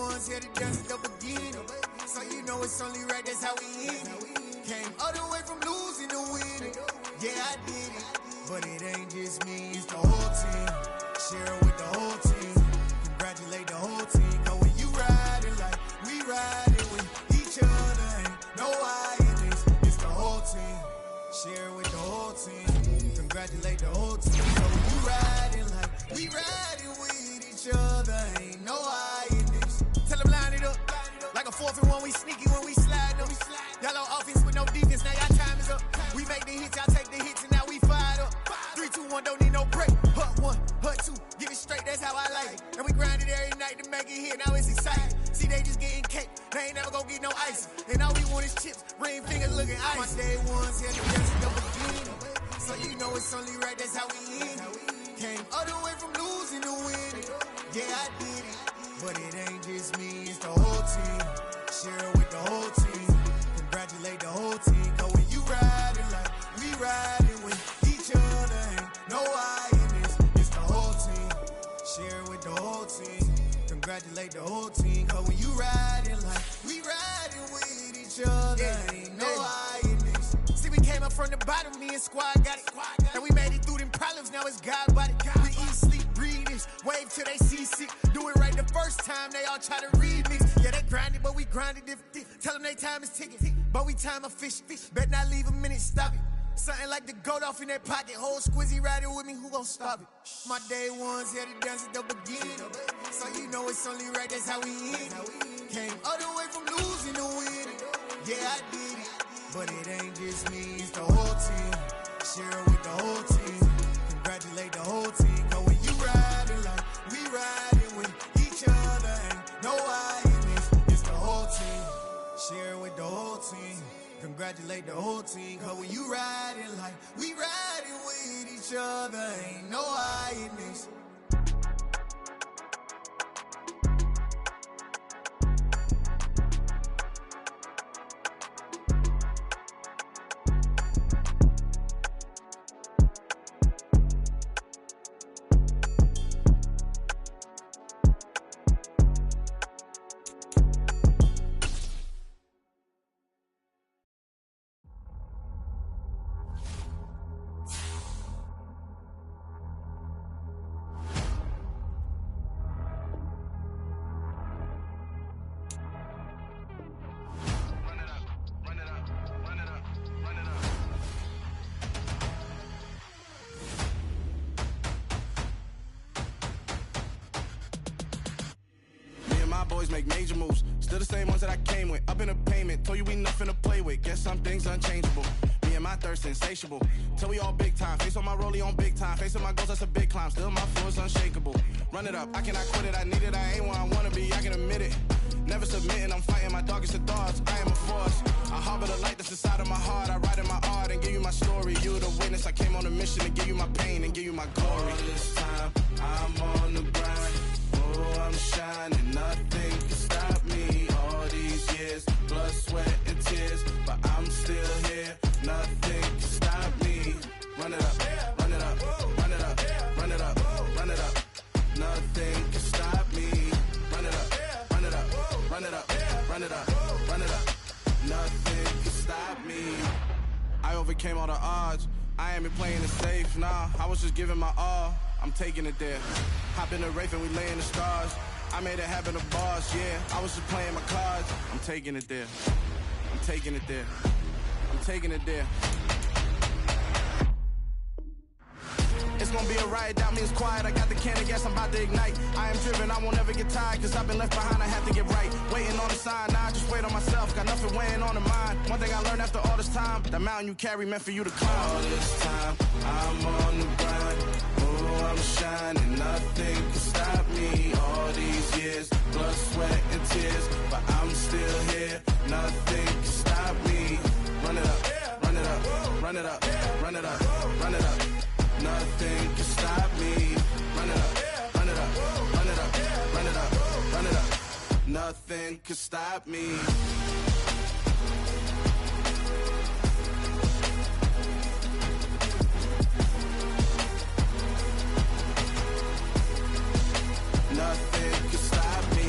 ones here to dance at the beginning. So you know it's only right, that's how we end it. Came all the way from losing to winning. Yeah, I did it. But it ain't just me, it's the whole team. Share it with the whole team. Congratulate the whole team. Cause when you riding like we riding with each other, ain't no I in this. It's the whole team. Share it with the whole team. Congratulate the whole team. Cause when you riding like we riding with each other, ain't no I in this. Tell them line it up. Like a 4th and 1, we sneaky when we slide them. Y'all on offense with no defense, now y'all time is up. We make the hits, y'all take the hits, and now we fired up. 3, 2, 1, don't need no break. Hut 1, hut 2, get it straight, that's how I like it. And we grind it every night to make it here, now it's exciting. See, they just getting cake, they ain't never gonna get no ice. And all we want is chips, ring fingers looking ice. My day ones here to dance at the beginning. So you know it's only right, that's how we end it. Came all the way from losing to winning. Yeah, I did it. But it ain't just me, it's the whole team. Share it with the whole team. Congratulate the whole team. Cause when you riding like we riding with each other, ain't no I in this. It's the whole team. Share it with the whole team. Congratulate the whole team. Cause when you riding like we riding with each other, ain't no I in this. See, we came up from the bottom, me and squad got it. And we made it through them problems, now it's God body. We eat, sleep, breathe this. Wave till they see sick. Do it right the first time, they all try to remix. Yeah, they grinded, but we grinded different. Tell them they time is ticking, but we time a fish. Bet not leave a minute, stop it. Something like the goat off in that pocket. Whole squizzy riding with me, who gon' stop it? My day ones here to dance at the beginning. So you know it's only right, that's how we end it. Came all the way from losing to winning. Yeah, I did it. But it ain't just me, it's the whole team. Share it with the whole team. Congratulate the whole team. Cause when you riding like we riding with each other, ain't no I in this. It's the whole team. Share it with the whole team. Congratulate the whole team. Cause when you riding like we riding with each other, ain't no I in this. Make major moves, still the same ones that I came with. Up in the payment, told you we nothing to play with. Guess some things unchangeable. Me and my thirst insatiable. Till we all big time. Face on my rollie on big time. Facing my goals, that's a big climb. Still my flow is unshakable. Run it up, I cannot quit it. I need it, I ain't where I wanna be. I can admit it. Never submitting, I'm fighting my darkest of thoughts. I am a force. I harbor the light that's inside of my heart. I write in my art and give you my story. You the witness. I came on a mission to give you my pain and give you my glory. All this time, I'm on the grind. Oh, I'm shining, nothing can stop me. All these years, blood, sweat, and tears, but I'm still here. Nothing can stop me. Run it up, run it up, run it up, run it up, run it up. Nothing can stop me. Run it up, run it up, run it up, run it up, run it up. Nothing can stop me. I overcame all the odds. I ain't been playing it safe, nah. I was just giving my all. I'm taking it there. Hop in the Wraith and we lay in the stars. I made it happen to boss, yeah. I was just playing my cards. I'm taking it there. I'm taking it there. I'm taking it there. It's gonna be a riot, doubt me it's quiet. I got the can of gas, I'm about to ignite. I am driven, I won't ever get tired, cause I've been left behind, I have to get right. Waiting on the sign, now I just wait on myself. Got nothing weighing on the mind. One thing I learned after all this time, the mountain you carry meant for you to climb. All this time, I'm on the grind. Oh, I'm shining, nothing can stop me. All these years, blood, sweat, and tears, but I'm still here. Nothing can stop me. Run it up, run it up, run it up, run it up, run it up. Nothing can stop me. Run it up, run it up, run it up, run it up, run it up. Nothing can stop me. Nothing can stop me.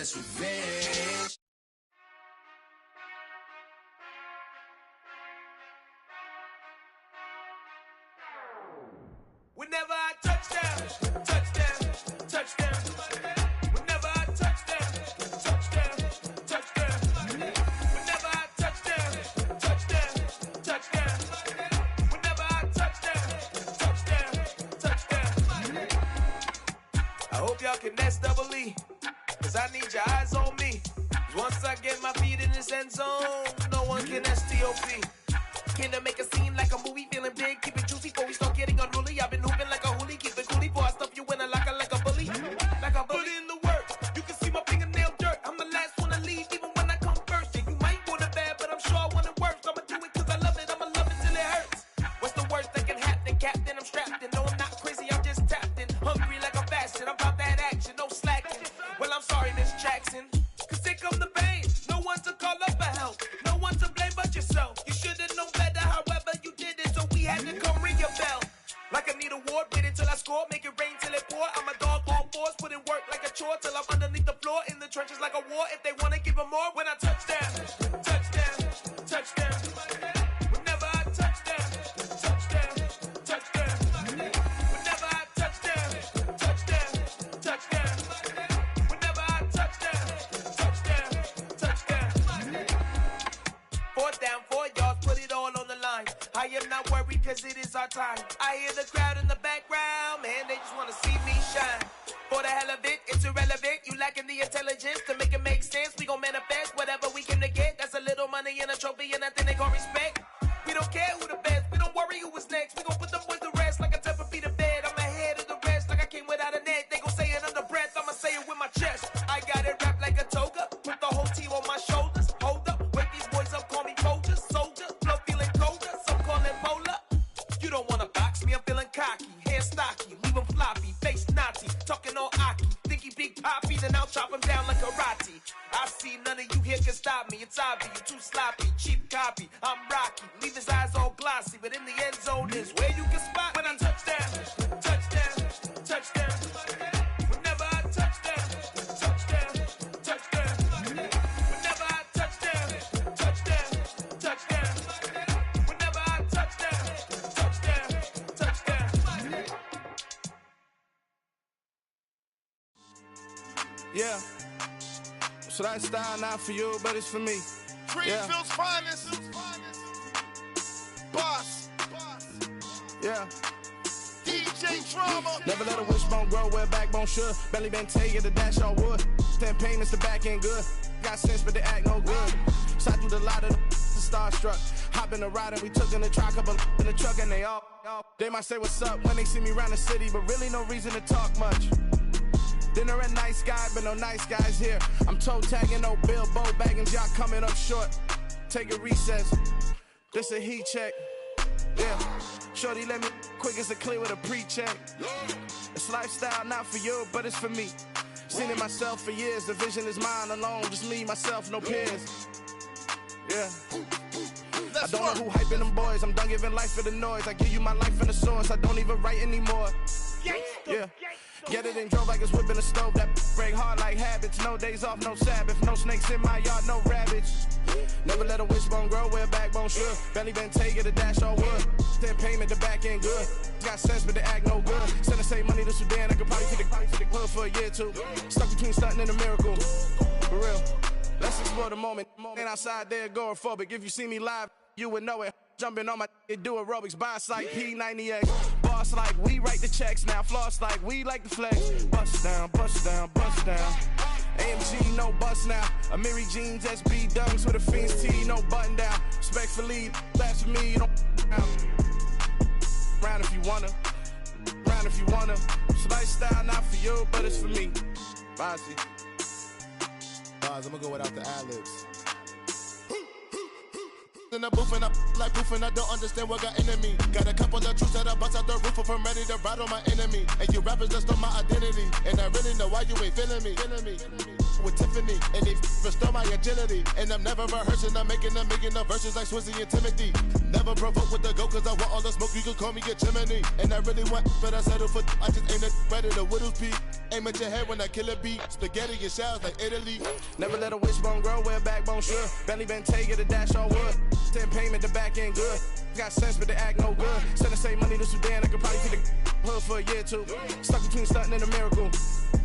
that's revenge. Whenever I touchdown, touchdown, touchdown. Whenever I touchdown, touchdown, touchdown. Whenever I touchdown, touchdown, touchdown. Whenever I touchdown, touchdown, touchdown. I hope y'all can nest double E, cause I need your eyes on me. Cause once I get my feet in this end zone, no one can STOP. Came to make a scene like a movie, feeling big, keep it juicy before we start getting unruly. I've been hooping like a hoolie, keep it coolie before I stuff you in a locker like a bully. Like a bully. Put in the work, you can see my fingernail dirt. I'm the last one to leave, even when I come first. Yeah, you might want it bad, but I'm sure I want it worse. I'ma do it cause I love it, I'ma love it till it hurts. What's the worst that can happen, Captain? I'm strapped in, no I'm not crazy, I'm just tapped in. Hungry like I'm fasting, I'm about that action, no slacking. Well, I'm sorry, Miss Jackson, cause here come the pain. No one to call up for help, no one to blame but yourself. You should've known better, however you did it, so we had to come ring your bell. Like I need a ward, wait until I score, make it rain till it pour. I'm a dog on fours, put in work like a chore till I'm underneath the floor, in the trenches like a war. If they wanna give them more, when I touchdown, touchdown, touchdown. Whenever I touchdown, touchdown, touchdown. Whenever I touchdown, touchdown, touchdown. Whenever I touchdown, touchdown, touchdown. 4th down, 4 yards, put it all on the line. I am not worried cause it is our time. I hear the crowd in the background, man, they just wanna see me shine. For the hell of it, it's irrelevant. You lacking the intelligence to make it make sense. We gon' manifest whatever we came to get. That's a little money and a trophy and nothing they gon' respect. We don't care who the best, we don't worry who was next. We gon' put them boys to rest like a temper feet to bed. I'm ahead of the rest like I came without a net. They gon' say it under breath, I'ma say it with my chest. I got it wrapped like a toga, put the whole team on my shoulders. Hold up, wake these boys up, call me Folger, soldier. Flow feeling colder, some call it polar. You don't wanna box me, I'm feeling cocky. Hair stocky, leave him floppy, face naughty. Talking all aki, think he big poppy, then I'll chop him down like karate. I see none of you here can stop me. It's obvious, you too sloppy, cheap copy. I'm Rocky, leave his eyes all glossy, but in the end zone is where you can spot when I touchdown, touchdown, touchdown. Whenever I touchdown, touchdown, touchdown. Whenever I touchdown, touchdown, touchdown. Whenever I touchdown, touchdown, touchdown. Yeah. So that style not for you, but it's for me. Greenfield's finest. Boss. Yeah. DJ Drama. Never let a wishbone grow where backbone should. Belly been taking the dash all wood. 10 payments, the back end good. Got sense, but they act no good. Side through the lot of the starstruck. Hop in the ride and we took in the truck, couple in the truck and they all. They might say what's up when they see me around the city, but really no reason to talk much. Dinner at nice guy, but no nice guys here. I'm toe tagging, no Bilbo baggins, y'all coming up short. Take a recess. This a heat check. Yeah. Shorty let me quick as a clear with a pre-check. It's lifestyle not for you, but it's for me. Seen it myself for years. The vision is mine alone. Just me, myself, no peers. Yeah. I don't know who hyping them boys. I'm done giving life for the noise. I give you my life in the source. I don't even write anymore. Yeah. Get it and drove like it's whipping a stove. That break hard like habits. No days off, no Sabbath. No snakes in my yard, no rabbits. Never let a wishbone grow where backbone should. Belly been taking the dash all wood. 10 payment, the back end good. Got sense, but they act no good. Send the same money to Sudan. I could probably take the hood for a year or two. Stuck between stunting and a miracle. For real. Let's explore the moment. Ain't outside there agoraphobic. If you see me live, you would know it. Jumping on my do aerobics, boss like P90X. Boss like we write the checks now. Floss like we like the flex. Bust down, bust down, bust down. AMG, no bust now. Amiri jeans, SB dunks with a Fiends T, no button down. Respectfully, that's for me, you don't round if you wanna. Round if you wanna. It's lifestyle not for you, but it's for me. Bossy. Bars, I'm gonna go without the ad-libs. In the booth and I like proof and I don't understand what got into me. Got a couple of truths that I bust out the roof if I'm ready to ride on my enemy. And you rappers just stole my identity. And I really know why you ain't feeling me. with Tiffany, and they restore my agility. And I'm never rehearsing, I'm making the verses like Swizzy and Timothy. Never provoke with the go, cause I want all the smoke, you can call me a chimney. And I really want, but I settle for, I just aim it better than Whittle's Peak. Aim at your head when I kill a beat, spaghetti and shells like Italy. Never let a wishbone grow where a backbone should. Bentley Bentay, get a dash all wood. 10 payment, the back end good. Got sense, but they act no good. Send the same money to Sudan, I could probably see the hood for a year or two. Stuck between stunting and a miracle.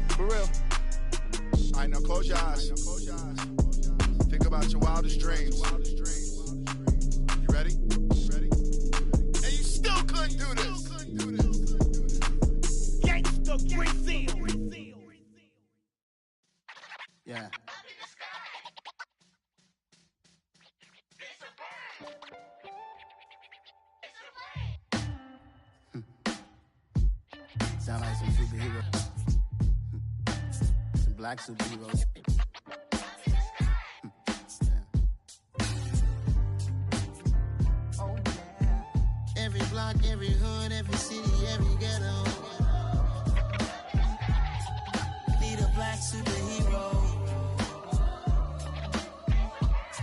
For real. Alright, now close your eyes. Think about your wildest dreams. You ready? And you still couldn't do this. Gangsta Brazil. Yeah. Sound like some superheroes. Some black superheroes. Oh, yeah. Every block, every hood, every city, every ghetto. Need a black superhero.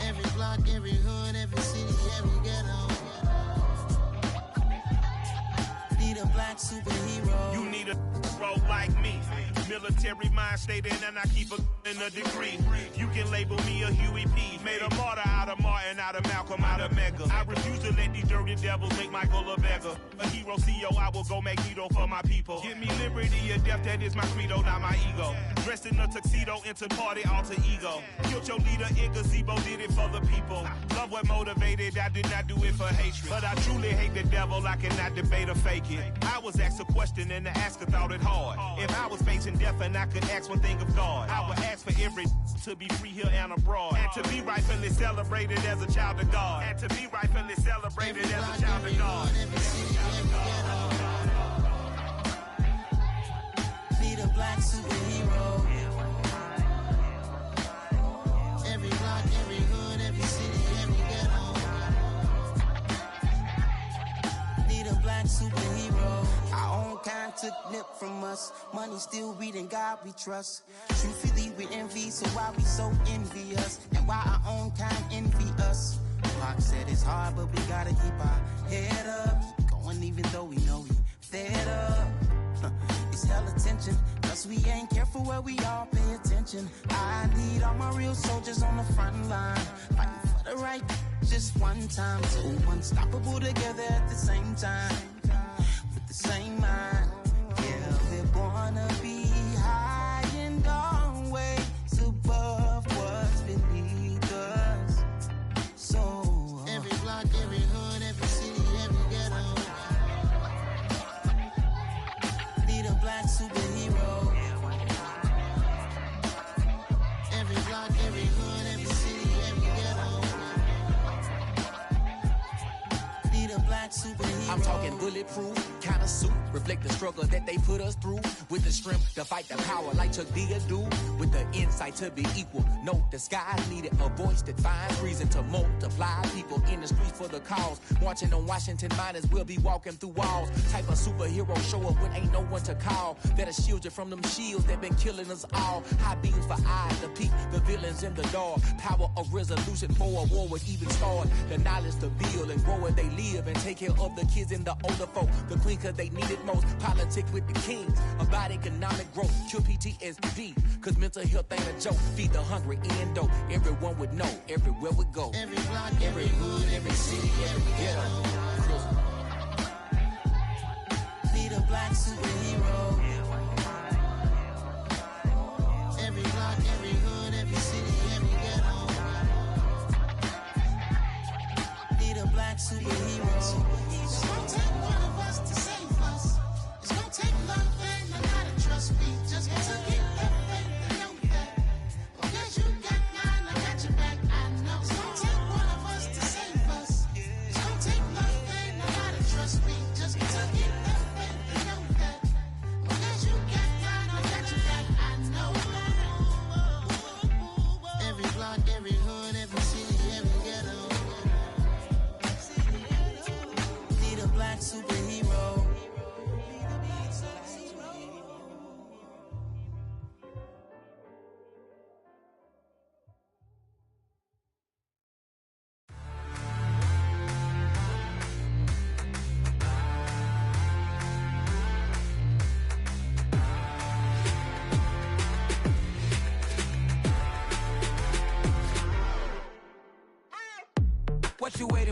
Every block, every hood, every city, every ghetto. Need a black superhero. You need a bro like me. Military mind state and I keep in a degree. You can label me a Huey P. Made a martyr out of Martin, out of Malcolm, out of Mega. I refuse to let these dirty devils make Michael a beggar. A hero CEO, I will go Magneto for my people. Give me liberty or death, that is my credo, not my ego. Dressed in a tuxedo, into party, alter ego. Killed your leader in gazebo, did it for the people. Love what motivated, I did not do it for hatred. But I truly hate the devil, I cannot debate or fake it. I was asked a question and the asker thought it hard. If I was facing death and I could ask one thing of God, I would ask for every to be free here and abroad, and to be rightfully celebrated as a child of God, and to be rightfully celebrated as a child of God. Need a black superhero. Every block, every hood, every city, every ghetto. Need a black superhero. Our own kind took nip from us. Money still reading God we trust. Truthfully we envy, so why we so envious? And why our own kind envy us? Hawgg said it's hard, but we gotta keep our head up. Going even though we know we fed up. It's hella tension, cause we ain't careful where we all pay attention. I need all my real soldiers on the front line, fighting for the right just one time. So unstoppable together at the same time, with the same mind. Yeah, we're gonna be high and always above what's beneath us. So every block, every hood, every city, every ghetto. Need a black superhero. Every block, every hood, every city, every ghetto. Need a black superhero. I'm talking bulletproof, kind of suit, reflect the struggle that they put us through. With the strength to fight the power like Chuck D do. With the insight to be equal. Note the skies needed a voice that finds reason to multiply. People in the streets for the cause. Marching on Washington miners will be walking through walls. Type of superhero show up when ain't no one to call. That'll shield you from them shields that been killing us all. High beams for eyes to peek the villains in the dark. Power of resolution for a war would even start. The knowledge to build and grow where they live and take care of the kids and the older folk. The queen cause they need it most. Politics with the kings. About economic growth. Cure PTSD. Cause mental health ain't a joke. Feed the hungry and dope. Everyone would know. Everywhere we go. Every block, every hood, every city, every ghetto. Need a black superhero. Every block, every hood, every city, every ghetto. Need a black superhero. It's gonna take one of us to save us. It's gonna take love and a lot of trust. We just gotta get that faith and know that. Because you got mine, I got your back, I know. It's gonna take one of us to save us. It's gonna take love and a lot of trust. We just gotta get that faith and know that. Because you got mine, I got your back, I know. Every block, every hood, every city, every ghetto.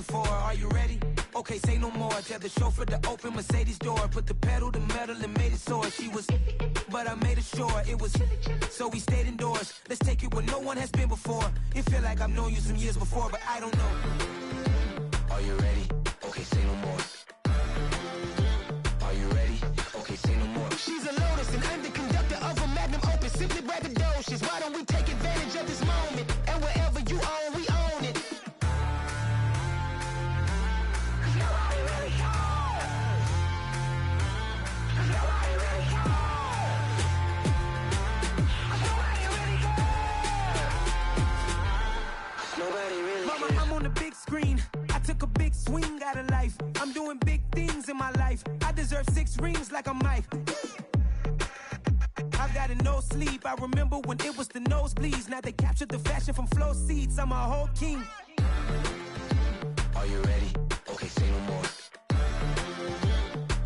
waiting for? Are you ready? Okay, say no more. Tell the chauffeur to open Mercedes door. Put the pedal to metal and made it soar. She was, but I made it sure it was. So we stayed indoors. Let's take it where no one has been before. It feel like I've known you some years before, but I don't know. Are you ready? Okay, say no more. Are you ready? Okay, say no more. She's a Lotus and I'm the conductor of a magnum opus. Simply braggadocious. Why don't we take advantage of this moment? And wherever you own, we own it. Mama, I'm on the big screen. I took a big swing out of life. I'm doing big things in my life. I deserve 6 rings like I'm Mike. I've got no sleep. I remember when it was the nosebleeds. Now they captured the fashion from flow seats. I'm a whole king. Are you ready? Okay, say no more.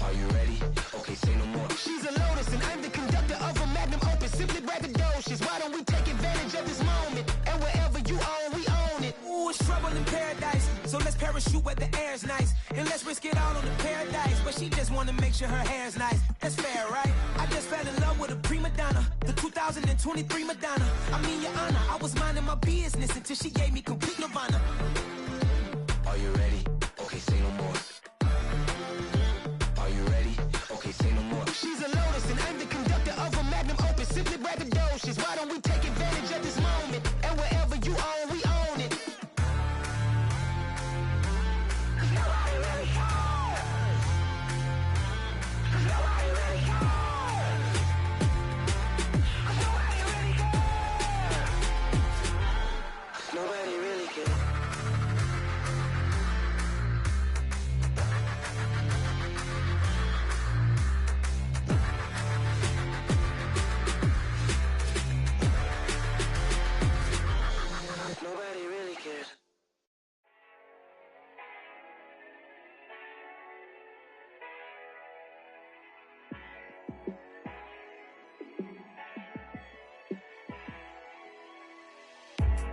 Are you ready? Okay, say no more. She's a Lotus and I'm the conductor of a magnum opus. Simply braggadocious. Why don't we take advantage of this moment? And wherever you own, we own it. Ooh, it's trouble in paradise. So let's parachute where the air's nice. And let's risk it all on the paradise. But she just wanna make sure her hair's nice. That's fair, right? I just fell in love with a prima donna. The 2023 Madonna. I mean, your honor, I was minding my business until she gave me complete nirvana. Are you ready? Okay, say no more. Are you ready? Okay, say no more. She's a Lotus and I'm the conductor of a magnum opus. Simply braggadocious. Why don't we take advantage of this moment? And wherever you own, we own it. Nobody really cares. Nobody really cares. Nobody really cares. Nobody really cares. Nobody really cares.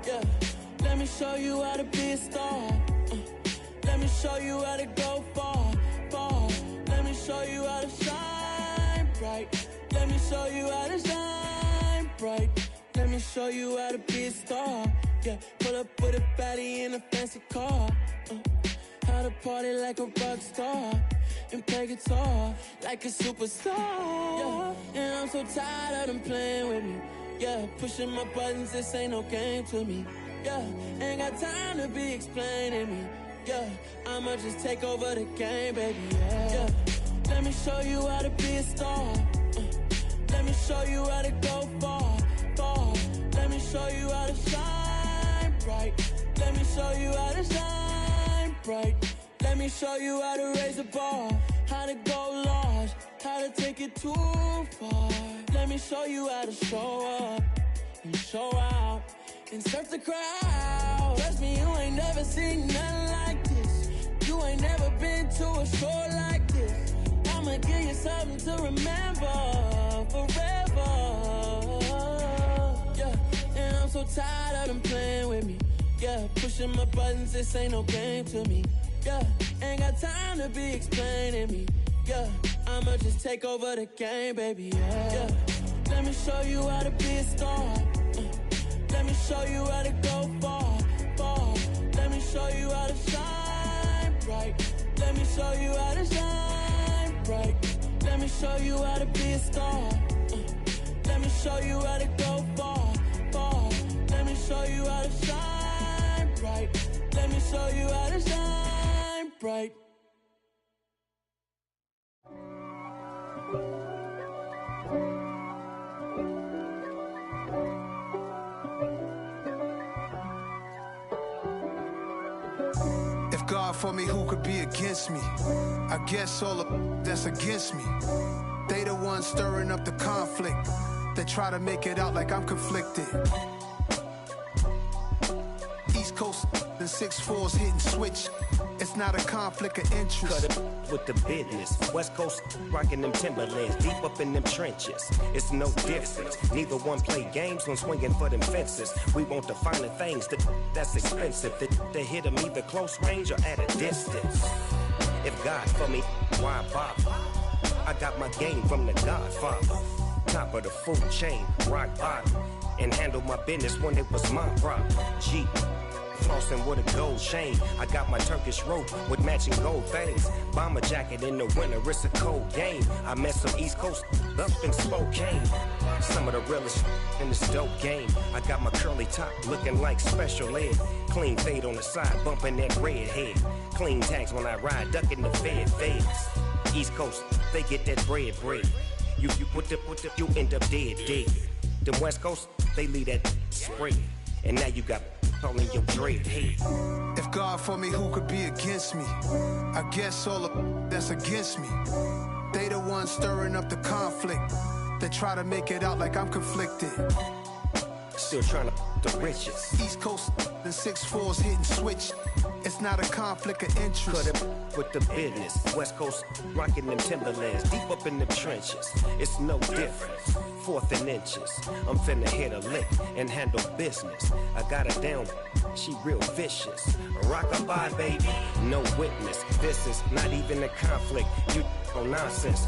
Yeah, let me show you how to be a star. Let me show you how to go far, far. Let me show you how to shine bright. Let me show you how to shine bright. Let me show you how to be a star. Yeah, pull up with a baddie in a fancy car. How to party like a rock star and play guitar like a superstar. Yeah, and I'm so tired of them playing with me. Yeah, pushing my buttons, this ain't no game to me. Yeah, ain't got time to be explaining me. Yeah, I'ma just take over the game, baby. Yeah, let me show you how to be a star. Let me show you how to go far, far. Let me show you how to shine bright. Let me show you how to shine bright. Let me show you how to raise the bar, how to go large, how to take it too far. Let me show you how to show up and show out and surf the crowd. Trust me, you ain't never seen nothing like this. You ain't never been to a show like this. I'ma give you something to remember forever. Yeah, and I'm so tired of them playing with me. Yeah, pushing my buttons, this ain't no game to me. Yeah, ain't got time to be explaining me. Yeah, I'ma just take over the game, baby. Yeah, let me show you how to be a star. Let me show you how to go far, far. Let me show you how to shine bright. Let me show you how to shine bright. Let me show you how to be a star. Let me show you how to go far, far. Let me show you how to shine bright. Let me show you how to shine bright. If God for me, who could be against me? I guess all of that's against me. They the ones stirring up the conflict. They try to make it out like I'm conflicted. East Coast and 6'4s hitting switch. It's not a conflict of interest. Cut it with the business. West Coast rocking them Timberlands, deep up in them trenches. It's no difference. Neither one play games when swinging for them fences. We want the finer things that's expensive. To hit them either close range or at a distance. If God for me, why bother? I got my game from the Godfather. Top of the food chain, rock bottom. And handle my business when it was my problem. G. Flossing with a gold chain. I got my Turkish rope with matching gold things. Bomber jacket in the winter, it's a cold game. I met some East Coast up in Spokane. Some of the realest in this dope game. I got my curly top looking like special ed. Clean fade on the side, bumping that red head. Clean tags when I ride, ducking the feds. East Coast, they get that bread. You you end up dead. Them West Coast, they leave that spray. And now you got all in your dread head. If God for me, who could be against me? I guess all of that's against me. They the ones stirring up the conflict. They try to make it out like I'm conflicted. Still trying to the riches. East Coast and 6'4s hitting switch. It's not a conflict of interest. Cut it with the business. West Coast rocking them Timberlands, deep up in the trenches. It's no difference. 4th and inches. I'm finna hit a lick and handle business. I got her down, she real vicious. Rock-a-bye, baby, no witness. This is not even a conflict. You on nonsense.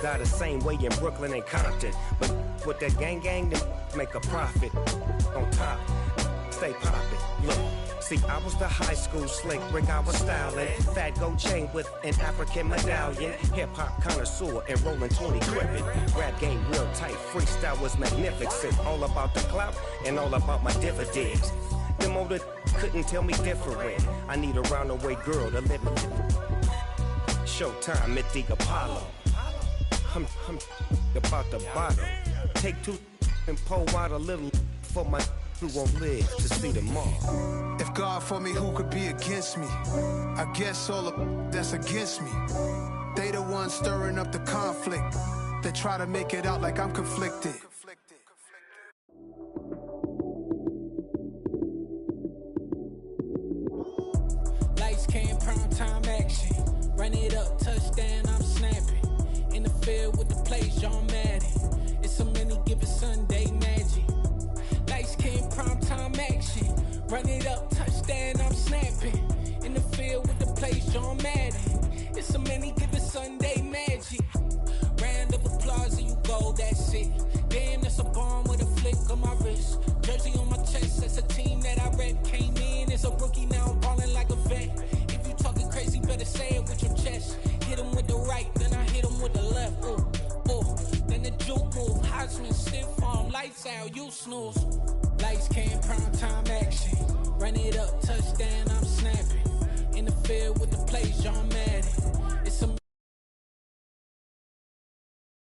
Got the same way in Brooklyn and Compton. But with that gang, then make a profit. On top, stay poppin'. Look. See, I was the high school slick Rick, I was styling. Fat gold chain with an African medallion. Hip-hop connoisseur and rolling 20 gripping. Rap game real tight, freestyle was magnificent. All about the clout and all about my dividends. Them older couldn't tell me different. I need a round-away girl to live in. Showtime at the Apollo. I'm about the bottom. Take 2 and pour out a little for my who won't live to see tomorrow. If God for me, who could be against me? I guess all of that's against me. They the ones stirring up the conflict. They try to make it out like I'm conflicted. Lights, cam, prime time action. Run it up, touchdown, I'm snapping. In the field with the plays, John Madden. It's so many given Sunday magic. Lights, cam, prime time action. Run it up, touchdown, I'm snapping. In the field with the plays, John Madden. It's so many given Sunday magic. Round of applause and you go, that's it. Damn, that's a bomb with a flick on my wrist. Jersey on my chest, that's a team that I rep. Came in as a rookie, now I'm ballin' like a vet. If you talking crazy, better say it with your chest. Hit him with the right, then I hit him with the left. Then the juke move, Heisman, stiff arm, lights out, you snooze. Lights, cam, prime time action. Run it up, touchdown, I'm snapping. In the field with the plays, John